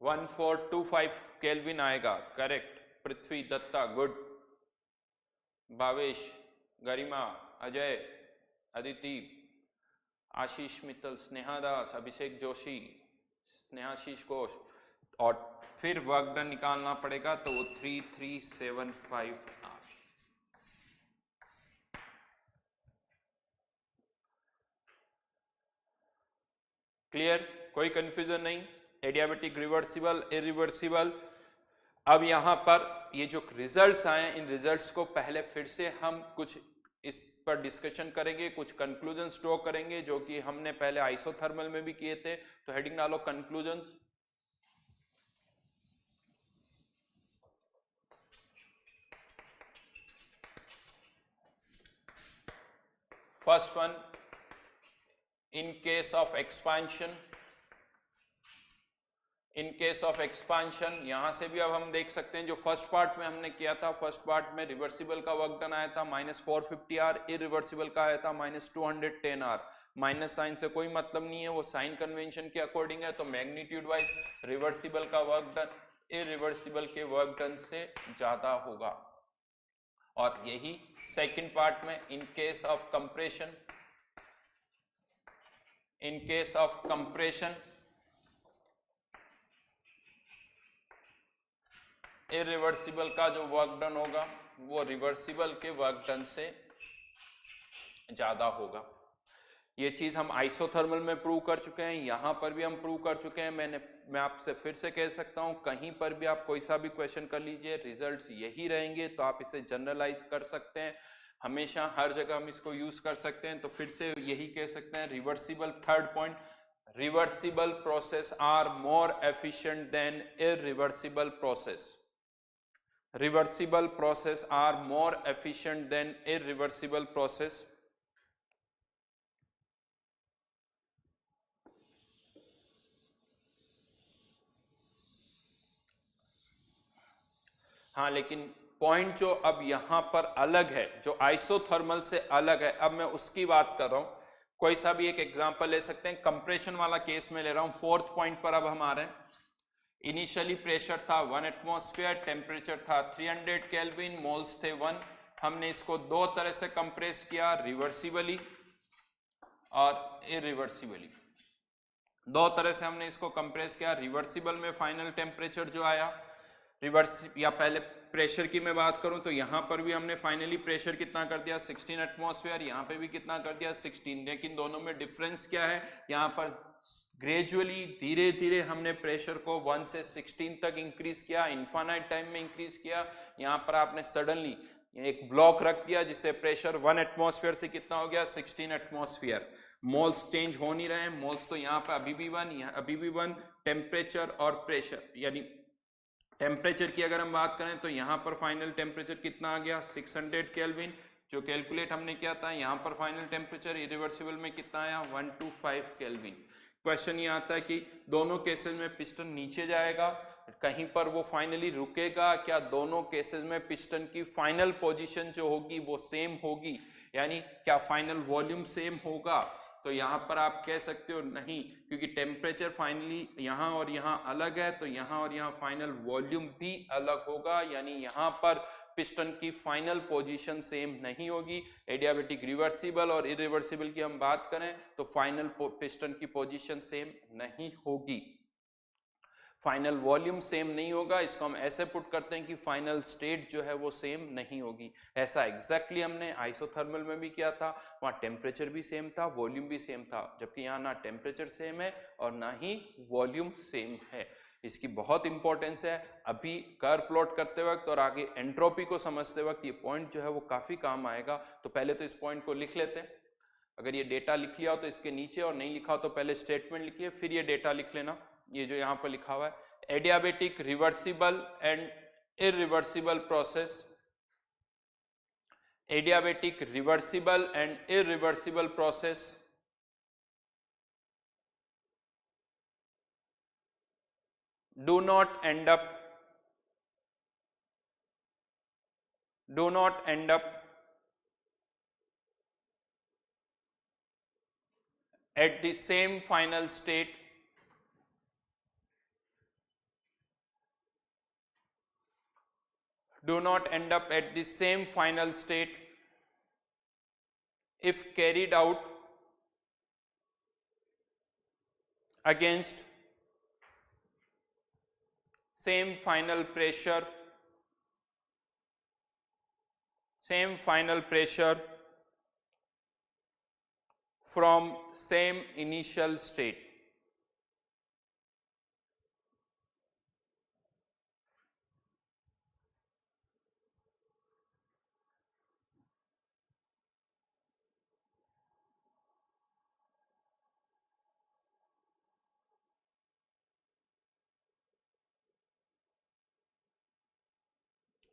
Speaker 1: 1425 केल्विन आएगा। करेक्ट पृथ्वी दत्ता, गुड। भावेश, गरिमा, अजय, अदिति, आशीष मित्तल, स्नेहा दास, अभिषेक जोशी, स्नेहाशीष घोष, और फिर वर्क डन निकालना पड़ेगा तो वो 3375 आ। क्लियर, कोई कंफ्यूजन नहीं। Adiabatic, reversible, irreversible. अब यहां पर ये जो रिजल्ट्स आए इन रिजल्ट्स को पहले फिर से हम कुछ इस पर डिस्कशन करेंगे, कुछ कंक्लूजन्स ड्रॉ करेंगे जो कि हमने पहले आइसोथर्मल में भी किए थे। तो हेडिंग डालो conclusions. First one, in case of expansion, in case of expansion यहां से भी अब हम देख सकते हैं जो फर्स्ट पार्ट में हमने किया था, फर्स्ट पार्ट में रिवर्सिबल का वर्क डन आया था -450 आर, इरिवर्सिबल का आया था -210 आर। माइनस साइन से कोई मतलब नहीं है, वो साइन कन्वेंशन के अकॉर्डिंग है। तो मैग्नीट्यूड वाइज रिवर्सिबल का वर्क डन इरिवर्सिबल के वर्क डन से ज्यादा होगा। और यही सेकंड पार्ट में in case of compression, in case of compression irreversible का जो वर्क डन होगा वो रिवर्सिबल के वर्क डन से ज्यादा होगा। ये चीज हम आइसोथर्मल में प्रूव कर चुके हैं, यहां पर भी हम प्रूव कर चुके हैं। मैं आपसे फिर से कह सकता हूं, कहीं पर भी आप कोई सा भी क्वेश्चन कर लीजिए, रिजल्ट्स यही रहेंगे। तो आप इसे जनरलाइज कर सकते हैं, हमेशा हर जगह हम इसको यूज कर सकते हैं। तो फिर से यही कह सकते हैं, reversible, third point, reversible process are more efficient than irreversible process. Reversible process are more efficient than irreversible process. हाँ, लेकिन पॉइंट जो अब यहां पर अलग है, जो आइसोथर्मल से अलग है, अब मैं उसकी बात कर रहा हूं। कोई सा भी एक एग्जांपल ले सकते हैं, कंप्रेशन वाला केस में ले रहा हूं। फोर्थ पॉइंट पर अब हम आ रहे हैं। इनिशियली प्रेशर था 1 एटमॉस्फेयर, टेम्परेचर था 300 केल्विन, मोल्स थे 1। हमने इसको दो तरह से कंप्रेस किया, रिवर्सिबली और इरिवर्सिबली। दो तरह से हमने इसको कंप्रेस किया। रिवर्सिबल में फाइनल टेम्परेचर जो आया, रिवर्स या पहले प्रेशर की मैं बात करूं तो यहां पर भी हमने फाइनली प्रेशर कितना कर दिया, 16 एटमॉस्फेयर, यहां पे भी कितना कर दिया, 16। लेकिन दोनों में डिफरेंस क्या है, यहां पर ग्रेजुअली धीरे धीरे हमने प्रेशर को 1 से 16 तक इंक्रीज किया, इनफाइनाइट टाइम में इंक्रीज किया। यहाँ पर आपने सडनली एक ब्लॉक रख दिया जिससे प्रेशर 1 एटमॉस्फेयर से कितना हो गया 16 एटमॉस्फेयर। मोल्स चेंज हो नहीं रहे हैं, मोल्स तो यहाँ पे अभी भी 1, यहाँ अभी भी 1। टेम्परेचर और प्रेशर, यानी टेम्परेचर की अगर हम बात करें तो यहाँ पर फाइनल टेम्परेचर कितना आ गया 600 केल्विन, जो कैलकुलेट हमने किया था। यहाँ पर फाइनल टेम्परेचर इरिवर्सिबल में कितना आया 125 केल्विन। क्वेश्चन ये आता है कि दोनों केसेस में पिस्टन नीचे जाएगा, कहीं पर वो फाइनली रुकेगा क्या, दोनों केसेस में पिस्टन की फाइनल पोजीशन जो होगी वो सेम होगी, यानी क्या फाइनल वॉल्यूम सेम होगा। तो यहाँ पर आप कह सकते हो नहीं, क्योंकि टेम्परेचर फाइनली यहाँ और यहाँ अलग है, तो यहाँ और यहाँ फाइनल वॉल्यूम भी अलग होगा, यानी यहाँ पर पिस्टन की फाइनल पोजीशन सेम नहीं होगी। एडियाबेटिक रिवर्सिबल और इरिवर्सिबल की हम बात करें तो फाइनल पिस्टन की पोजीशन सेम नहीं होगी, फाइनल वॉल्यूम सेम नहीं होगा। इसको हम ऐसे पुट करते हैं कि फाइनल स्टेट जो है वो सेम नहीं होगी। ऐसा एग्जैक्टली हमने आइसोथर्मल में भी किया था, वहाँ टेम्परेचर भी सेम था, वॉल्यूम भी सेम था, जबकि यहाँ ना टेम्परेचर सेम है और ना ही वॉल्यूम सेम है। इसकी बहुत इंपॉर्टेंस है अभी कर्व प्लॉट करते वक्त और आगे एंट्रोपी को समझते वक्त, ये पॉइंट जो है वो काफी काम आएगा। तो पहले तो इस पॉइंट को लिख लेते हैं, अगर ये डेटा लिख लिया हो तो इसके नीचे, और नहीं लिखा हो तो पहले स्टेटमेंट लिखिए फिर ये डेटा लिख लेना। ये जो यहाँ पर लिखा हुआ है adiabatic reversible and irreversible process, adiabatic reversible and irreversible process do not end up at the same final state if carried out against same final pressure from same initial state।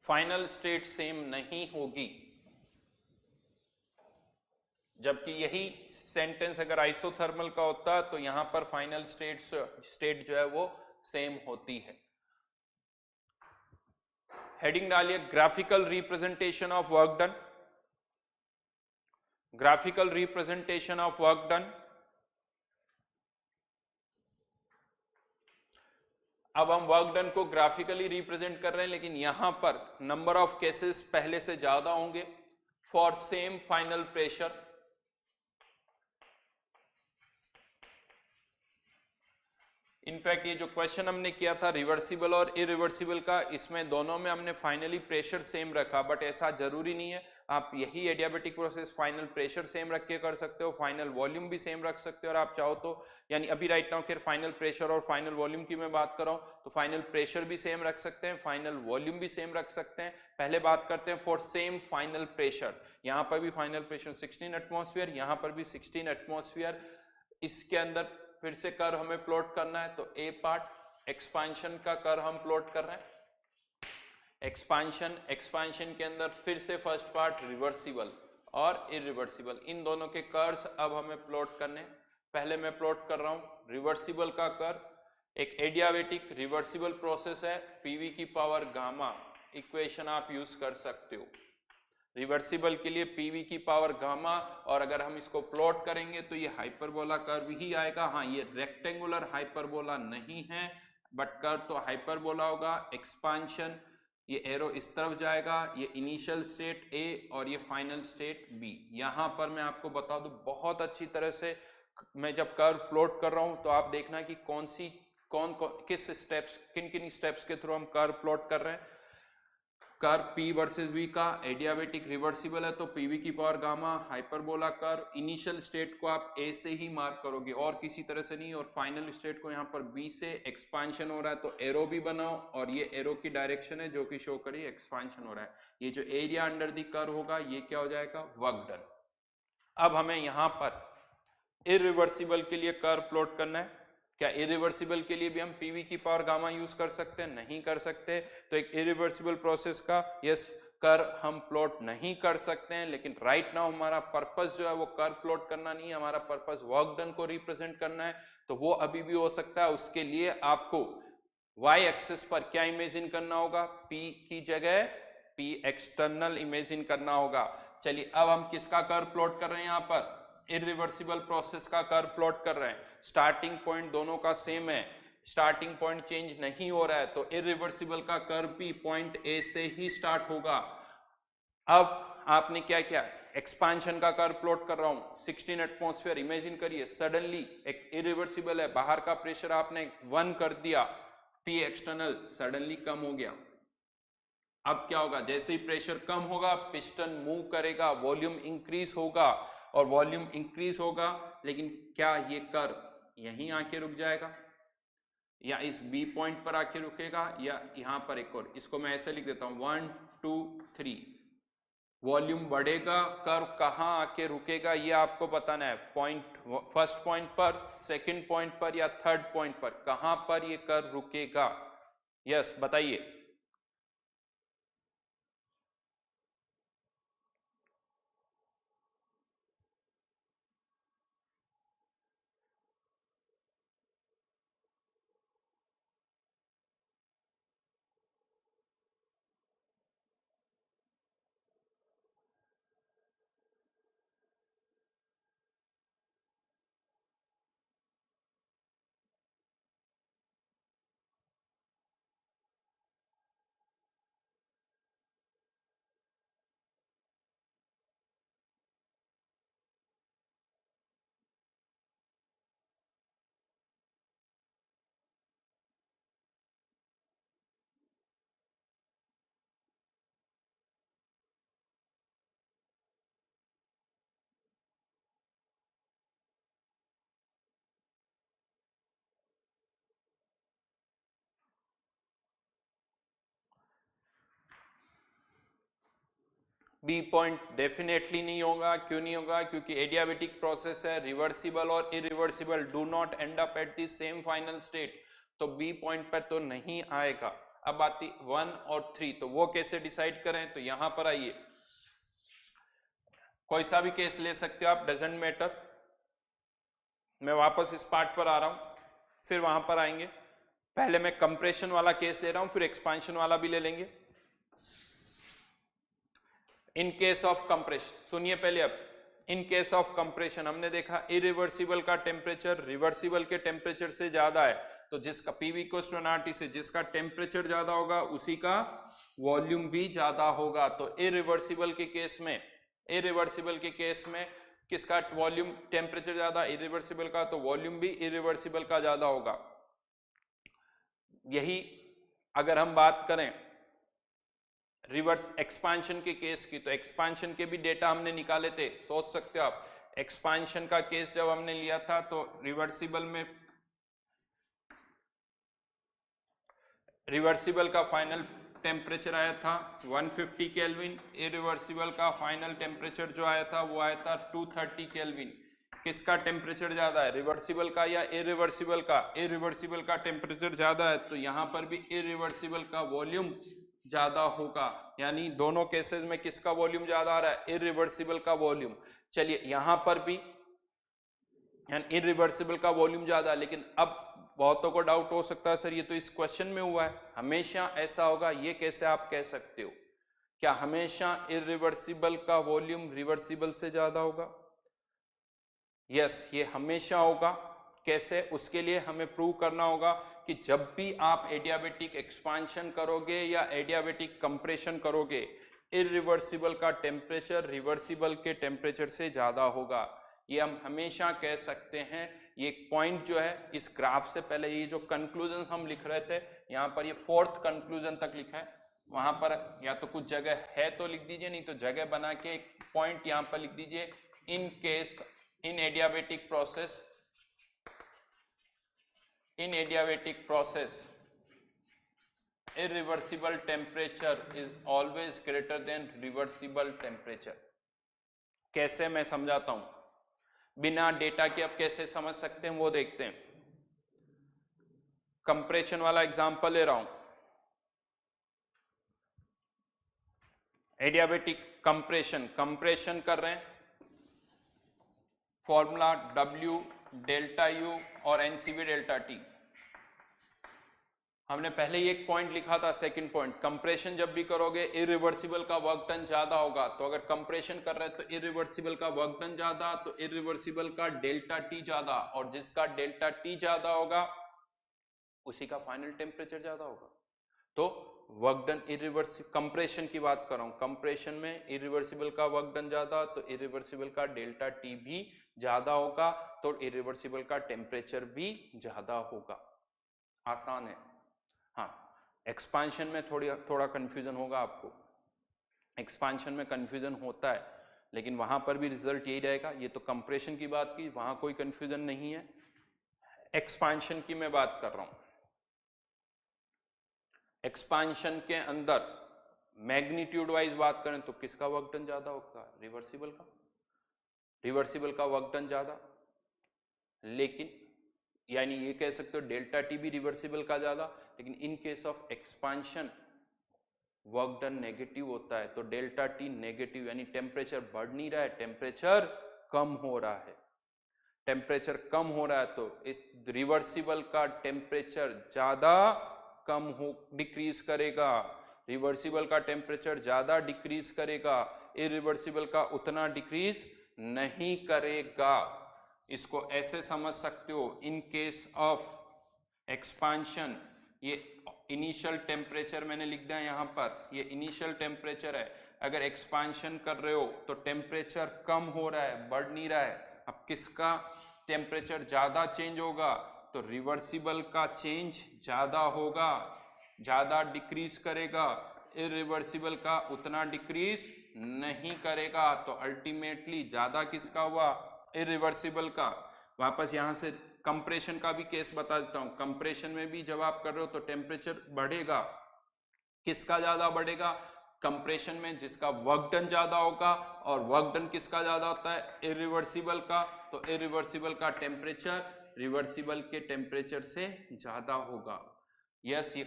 Speaker 1: Final state same नहीं होगी, जबकि यही sentence अगर isothermal का होता तो यहां पर फाइनल स्टेट जो है वो सेम होती है। हेडिंग डालिए graphical representation of work done, graphical representation of work done. अब हम वर्क डन को ग्राफिकली रिप्रेजेंट कर रहे हैं, लेकिन यहां पर नंबर ऑफ केसेस पहले से ज्यादा होंगे for same final pressure. In fact ये जो क्वेश्चन हमने किया था रिवर्सिबल और इरिवर्सिबल का, इसमें दोनों में हमने फाइनली प्रेशर सेम रखा, बट ऐसा जरूरी नहीं है। आप यही adiabatic process final pressure same रख के कर सकते हो, फाइनल वॉल्यूम भी सेम रख सकते हो और आप चाहो तो, यानी अभी राइट नाउ खैर फाइनल प्रेशर और फाइनल वॉल्यूम की मैं बात कर रहा हूं, तो फाइनल प्रेशर भी सेम रख सकते हैं, फाइनल वॉल्यूम भी सेम रख सकते हैं। पहले बात करते हैं फॉर सेम फाइनल प्रेशर। यहां पर भी फाइनल प्रेशर 16 एटमॉस्फेयर, यहां पर भी 16 एटमॉस्फेयर। इसके अंदर फिर से कर्व हमें प्लॉट करना है, तो ए पार्ट एक्सपांशन का कर्व हम प्लॉट कर रहे हैं। एक्सपांशन के अंदर फिर से फर्स्ट पार्ट रिवर्सिबल और इरिवर्सिबल, इन दोनों के कर्व्स अब हमें प्लॉट करने। पहले मैं प्लॉट कर रहा हूं रिवर्सिबल का कर्व, एक एडियाबेटिक रिवर्सिबल प्रोसेस है, पीवी की पावर गामा इक्वेशन आप यूज कर सकते हो रिवर्सिबल के लिए, पीवी की पावर गामा, और अगर हम इसको प्लॉट करेंगे तो ये हाइपरबोला कर्व ही आएगा। हाँ, ये रेक्टेंगुलर हाइपरबोला नहीं है, बट कर्व तो हाइपरबोला होगा। एक्सपांशन, ये एरो इस तरफ जाएगा, ये इनिशियल स्टेट ए और ये फाइनल स्टेट बी। यहां पर मैं आपको बता दूं बहुत अच्छी तरह से, मैं जब कर्व प्लॉट कर रहा हूं तो आप देखना कि किन किन स्टेप्स के थ्रू हम कर्व प्लॉट कर रहे हैं। कर्व P वर्सेस V का एडियाबेटिक रिवर्सिबल है तो PV की power gamma hyperbola curve, initial state को आप A से ही मार्क करोगे और किसी तरह से नहीं, और फाइनल स्टेट को यहाँ पर B से एक्सपांशन हो रहा है तो एरो भी बनाओ, और ये एरो की डायरेक्शन है जो कि शो करी एक्सपांशन हो रहा है। ये जो एरिया अंडर दी कर्व होगा ये क्या हो जाएगा, वर्क डन। अब हमें यहाँ पर इरिवर्सिबल के लिए कर्व प्लॉट करना है। क्या इरिवर्सिबल के लिए भी हम पीवी की पावर गामा यूज कर सकते हैं? नहीं कर सकते। तो एक इरिवर्सिबल प्रोसेस का यस कर्व हम प्लॉट नहीं कर सकते हैं, लेकिन राइट नाउ हमारा पर्पस जो है वो कर्व प्लॉट करना नहीं है, हमारा पर्पस वर्क डन को रिप्रेजेंट करना है। तो वो अभी भी हो सकता है। उसके लिए आपको y एक्सिस पर क्या इमेजिन करना होगा, p की जगह p एक्सटर्नल इमेजिन करना होगा। चलिए अब हम किसका कर्व प्लॉट कर रहे हैं, यहाँ पर इरिवर्सिबल प्रोसेस का कर्व प्लॉट कर रहे हैं। स्टार्टिंग पॉइंट दोनों का सेम है, स्टार्टिंग पॉइंट चेंज नहीं हो रहा है, तो इरिवर्सिबल का कर्व भी पॉइंट ए से ही स्टार्ट होगा। अब आपने क्या किया, एक्सपांशन का कर्व प्लॉट कर रहा हूं, 16 एटमॉस्फेयर इमेजिन करिए, सडनली एक इरिवर्सिबल है, बाहर का प्रेशर आपने 1 कर दिया, पी एक्सटर्नल सडनली कम हो गया। अब क्या होगा, जैसे ही प्रेशर कम होगा पिस्टन मूव करेगा, वॉल्यूम इंक्रीज होगा, और वॉल्यूम इंक्रीज होगा, लेकिन क्या ये कर्व यहीं आके रुक जाएगा या इस बी पॉइंट पर आके रुकेगा, या यहां पर एक और, इसको मैं ऐसे लिख देता हूं 1 2 3, वॉल्यूम बढ़ेगा, कर्व कहां आके रुकेगा ये आपको बताना है, पॉइंट फर्स्ट पॉइंट पर, सेकंड पॉइंट पर, या थर्ड पॉइंट पर, कहां पर ये कर्व रुकेगा। यस बताइए। बी पॉइंट डेफिनेटली नहीं होगा। क्यों नहीं होगा? क्योंकि एडियाबेटिक प्रोसेस है, रिवर्सिबल और irreversible do not and up at the same final state, तो बी पॉइंट पर तो नहीं आएगा। अब आती 1 और 3, तो वो कैसे डिसाइड करें, तो यहां पर आइए, कोई सा भी केस ले सकते हो आप, डजेंट मैटर। मैं वापस इस पार्ट पर आ रहा हूं, फिर वहां पर आएंगे। पहले मैं कंप्रेशन वाला केस ले रहा हूं, फिर एक्सपांशन वाला भी ले लेंगे। इन केस ऑफ कंप्रेशन, सुनिए पहले, अब इन केस ऑफ कंप्रेशन हमने देखा इरिवर्सिबल का टेम्परेचर रिवर्सिबल के टेम्परेचर से ज्यादा है, तो जिसका पीवी इक्वल्स टू एनआरटी से जिसका टेम्परेचर ज्यादा होगा उसी का वॉल्यूम भी ज्यादा होगा। तो इरिवर्सिबल के केस में, इरिवर्सिबल के केस में किसका वॉल्यूम टेम्परेचर ज्यादा, इरिवर्सिबल का, तो वॉल्यूम भी इरिवर्सिबल का ज्यादा होगा। यही अगर हम बात करें रिवर्स एक्सपांशन के केस की, तो एक्सपांशन के भी डेटा हमने निकाले थे, सोच सकते हो आप। एक्सपांशन का केस जब हमने लिया था तो रिवर्सिबल में, रिवर्सिबल का फाइनल टेम्परेचर आया था 150 केल्विन, इरिवर्सिबल का फाइनल टेम्परेचर जो आया था वो आया था 230 केल्विन। किसका टेम्परेचर ज्यादा है, रिवर्सिबल का या इरिवर्सिबल का? इरिवर्सिबल का टेम्परेचर ज्यादा है, तो यहां पर भी इरिवर्सिबल का वॉल्यूम ज्यादा होगा। यानी दोनों केसेस में किसका वॉल्यूम ज्यादा आ रहा है, इरिवर्सिबल का वॉल्यूम। चलिए यहां पर भी इरिवर्सिबल का वॉल्यूम ज्यादा, लेकिन अब बहुतों को डाउट हो सकता है सर ये तो इस क्वेश्चन में हुआ है, हमेशा ऐसा होगा ये कैसे आप कह सकते हो? क्या हमेशा इरिवर्सिबल का वॉल्यूम रिवर्सिबल से ज्यादा होगा? यस, ये हमेशा होगा। कैसे? उसके लिए हमें प्रूव करना होगा कि जब भी आप एडियाबेटिक एक्सपांशन करोगे या एडियाबेटिक कंप्रेशन करोगे, इरिवर्सिबल का टेम्परेचर रिवर्सिबल के टेम्परेचर से ज्यादा होगा। ये हम हमेशा कह सकते हैं। ये पॉइंट जो है इस ग्राफ से पहले, ये जो कंक्लूजन हम लिख रहे थे यहाँ पर, ये 4th कंक्लूजन तक लिखा है, वहां पर या तो कुछ जगह है तो लिख दीजिए, नहीं तो जगह बना के एक पॉइंट यहां पर लिख दीजिए, in case in adiabatic process irreversible temperature is always greater than reversible temperature। कैसे, मैं समझाता हूं बिना डेटा के। अब कैसे समझ सकते हैं वो देखते हैं। कंप्रेशन वाला एग्जांपल ले रहा हूं, एडियाबेटिक कंप्रेशन कर रहे हैं, फॉर्मूला W डेल्टा U और NCV डेल्टा T। हमने पहले ही एक पॉइंट लिखा था, सेकंड पॉइंट, कंप्रेशन जब भी करोगे इरिवर्सिबल का वर्क डन ज्यादा होगा। तो अगर कंप्रेशन कर रहे हैं तो इरिवर्सिबल का वर्क डन ज्यादा, तो इरिवर्सिबल का डेल्टा टी ज्यादा, और जिसका डेल्टा टी ज्यादा होगा उसी का फाइनल टेम्परेचर ज्यादा होगा। तो वर्क डन इरिवर्सिबल, कंप्रेशन की बात कर रहा हूं, कंप्रेशन में इरिवर्सिबल का वर्क डन ज्यादा, तो इरिवर्सिबल का डेल्टा टी भी ज्यादा होगा, तो इरिवर्सिबल का टेम्परेचर भी ज्यादा होगा। आसान है। हाँ, एक्सपांशन में थोड़ा कंफ्यूजन होगा आपको, एक्सपांशन में कंफ्यूजन होता है, लेकिन वहां पर भी रिजल्ट यही रहेगा। ये तो कंप्रेशन की बात की, वहां कोई कंफ्यूजन नहीं है। एक्सपांशन की मैं बात कर रहा हूं। एक्सपांशन के अंदर मैग्नीट्यूड वाइज बात करें तो किसका वर्क डन ज्यादा होगा? रिवर्सिबल का। रिवर्सिबल का वर्क डन ज्यादा, लेकिन यानी ये कह सकते हो डेल्टा टी भी रिवर्सिबल का ज्यादा, लेकिन in case of expansion work done negative होता है। तो डेल्टा टी नेगेटिव, यानी टेम्परेचर बढ़ नहीं रहा है, टेम्परेचर कम हो रहा है। टेम्परेचर कम हो रहा है तो इस रिवर्सिबल का टेम्परेचर ज्यादा कम हो, डिक्रीज करेगा। रिवर्सिबल का टेम्परेचर ज्यादा डिक्रीज करेगा, इरिवर्सिबल का उतना डिक्रीज नहीं करेगा। इसको ऐसे समझ सकते हो, इन केस ऑफ एक्सपांशन, ये इनिशियल टेम्परेचर मैंने लिख दिया यहाँ पर, ये इनिशियल टेम्परेचर है। अगर एक्सपांशन कर रहे हो तो टेम्परेचर कम हो रहा है, बढ़ नहीं रहा है। अब किसका टेम्परेचर ज्यादा चेंज होगा? तो रिवर्सिबल का चेंज ज्यादा होगा, ज्यादा डिक्रीज करेगा, इरिवर्सिबल का उतना डिक्रीज नहीं करेगा। तो अल्टीमेटली ज्यादा किसका हुआ? इरिवर्सिबल का। वापस यहां से कंप्रेशन का भी केस बता देता हूं। कंप्रेशन में भी जब आप कर रहे हो तो टेम्परेचर बढ़ेगा, किसका ज्यादा बढ़ेगा? कंप्रेशन में जिसका वर्क डन ज्यादा होगा, और वर्क डन किसका ज्यादा होता है? इरिवर्सिबल का। तो इरिवर्सिबल का टेम्परेचर रिवर्सिबल के टेम्परेचर से ज्यादा होगा। यस, ये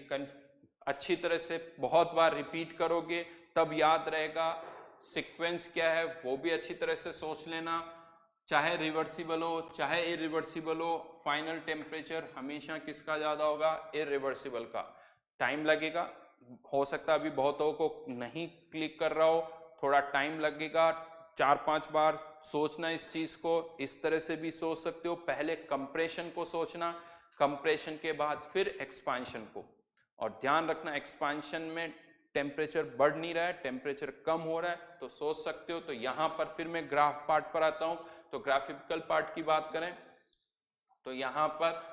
Speaker 1: अच्छी तरह से बहुत बार रिपीट करोगे तब याद रहेगा। सीक्वेंस क्या है वो भी अच्छी तरह से सोच लेना। चाहे रिवर्सिबल हो चाहे इरिवर्सिबल हो, फाइनल टेम्परेचर हमेशा किसका ज्यादा होगा? इरिवर्सिबल का। टाइम लगेगा, हो सकता है अभी बहुतों को नहीं क्लिक कर रहा हो, थोड़ा टाइम लगेगा। 4-5 बार सोचना इस चीज को। इस तरह से भी सोच सकते हो, पहले कंप्रेशन को सोचना, कंप्रेशन के बाद फिर एक्सपांशन को। और ध्यान रखना, एक्सपांशन में टेम्परेचर बढ़ नहीं रहा है, टेम्परेचर कम हो रहा है, तो सोच सकते हो। तो यहां पर फिर मैं ग्राफ पार्ट पर आता हूं। तो ग्राफिकल पार्ट की बात करें तो यहां पर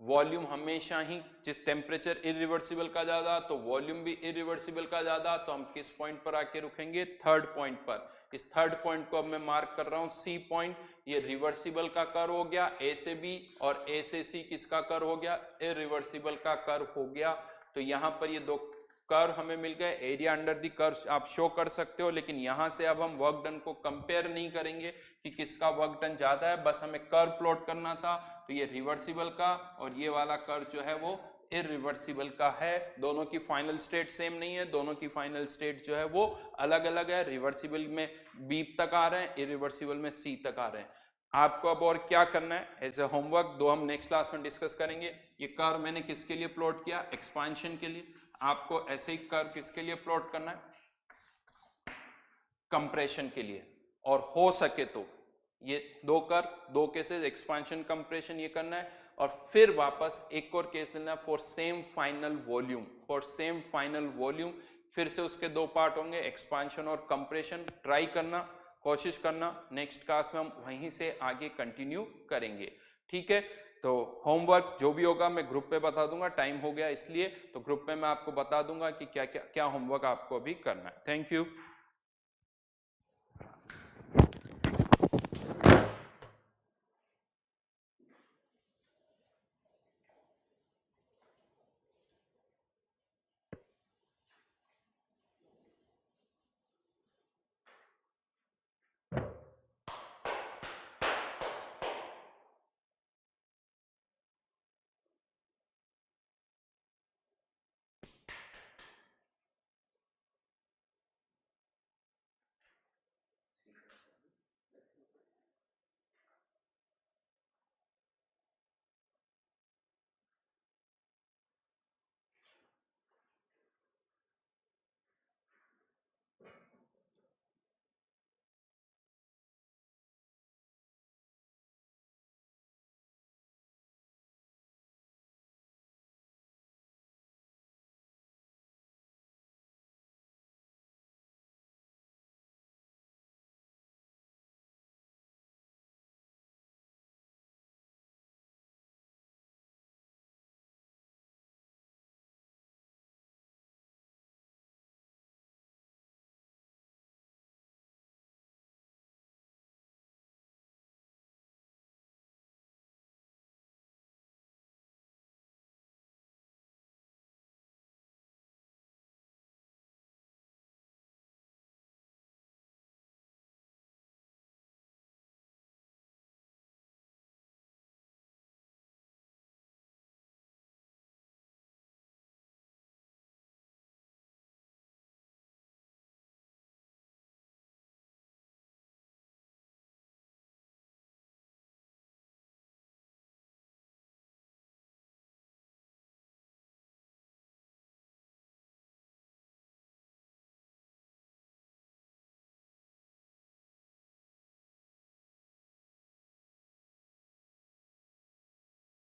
Speaker 1: वॉल्यूम हमेशा ही, जिस टेम्परेचर इरिवर्सिबल का ज्यादा तो वॉल्यूम भी इरिवर्सिबल का ज्यादा। तो हम किस पॉइंट पर आके रुकेंगे? थर्ड पॉइंट पर। इस थर्ड पॉइंट को अब मैं मार्क कर रहा हूं सी पॉइंट। ये रिवर्सिबल का कर्व हो गया ए से बी, और ए से सी किसका कर्व हो गया? इरिवर्सिबल का कर्व हो गया। तो यहां पर ये दो कर्व हमें मिल गए। एरिया अंडर दी कर्व आप शो कर सकते हो, लेकिन यहां से अब हम वर्क डन को कंपेयर नहीं करेंगे कि किसका वर्क डन ज्यादा है, बस हमें कर्व प्लॉट करना था। तो ये रिवर्सिबल का और ये वाला कर्व जो है वो इरिवर्सिबल का है। दोनों की फाइनल स्टेट सेम नहीं है, दोनों की फाइनल स्टेट जो है वो अलग अलग है। रिवर्सिबल में बी तक आ रहे हैं, इरिवर्सिबल में सी तक आ रहे हैं। आपको अब और क्या करना है एज ए होमवर्क, दो हम नेक्स्ट क्लास में डिस्कस करेंगे। ये कर्व मैंने किसके लिए प्लॉट किया? एक्सपांशन के लिए। आपको ऐसे ही कर्व किसके लिए प्लॉट करना है? कंप्रेशन के लिए। और हो सके तो ये दो कर्व, दो केसेस, एक्सपांशन कंप्रेशन, ये करना है। और फिर वापस एक और केस लेना है for same final volume. For same final volume फिर से उसके दो पार्ट होंगे, एक्सपांशन और कंप्रेशन। ट्राई करना, कोशिश करना। नेक्स्ट क्लास में हम वहीं से आगे कंटिन्यू करेंगे। ठीक है, तो होमवर्क जो भी होगा मैं ग्रुप पे बता दूंगा, टाइम हो गया इसलिए, तो ग्रुप पे मैं आपको बता दूंगा कि क्या क्या क्या होमवर्क आपको अभी करना है। Thank you.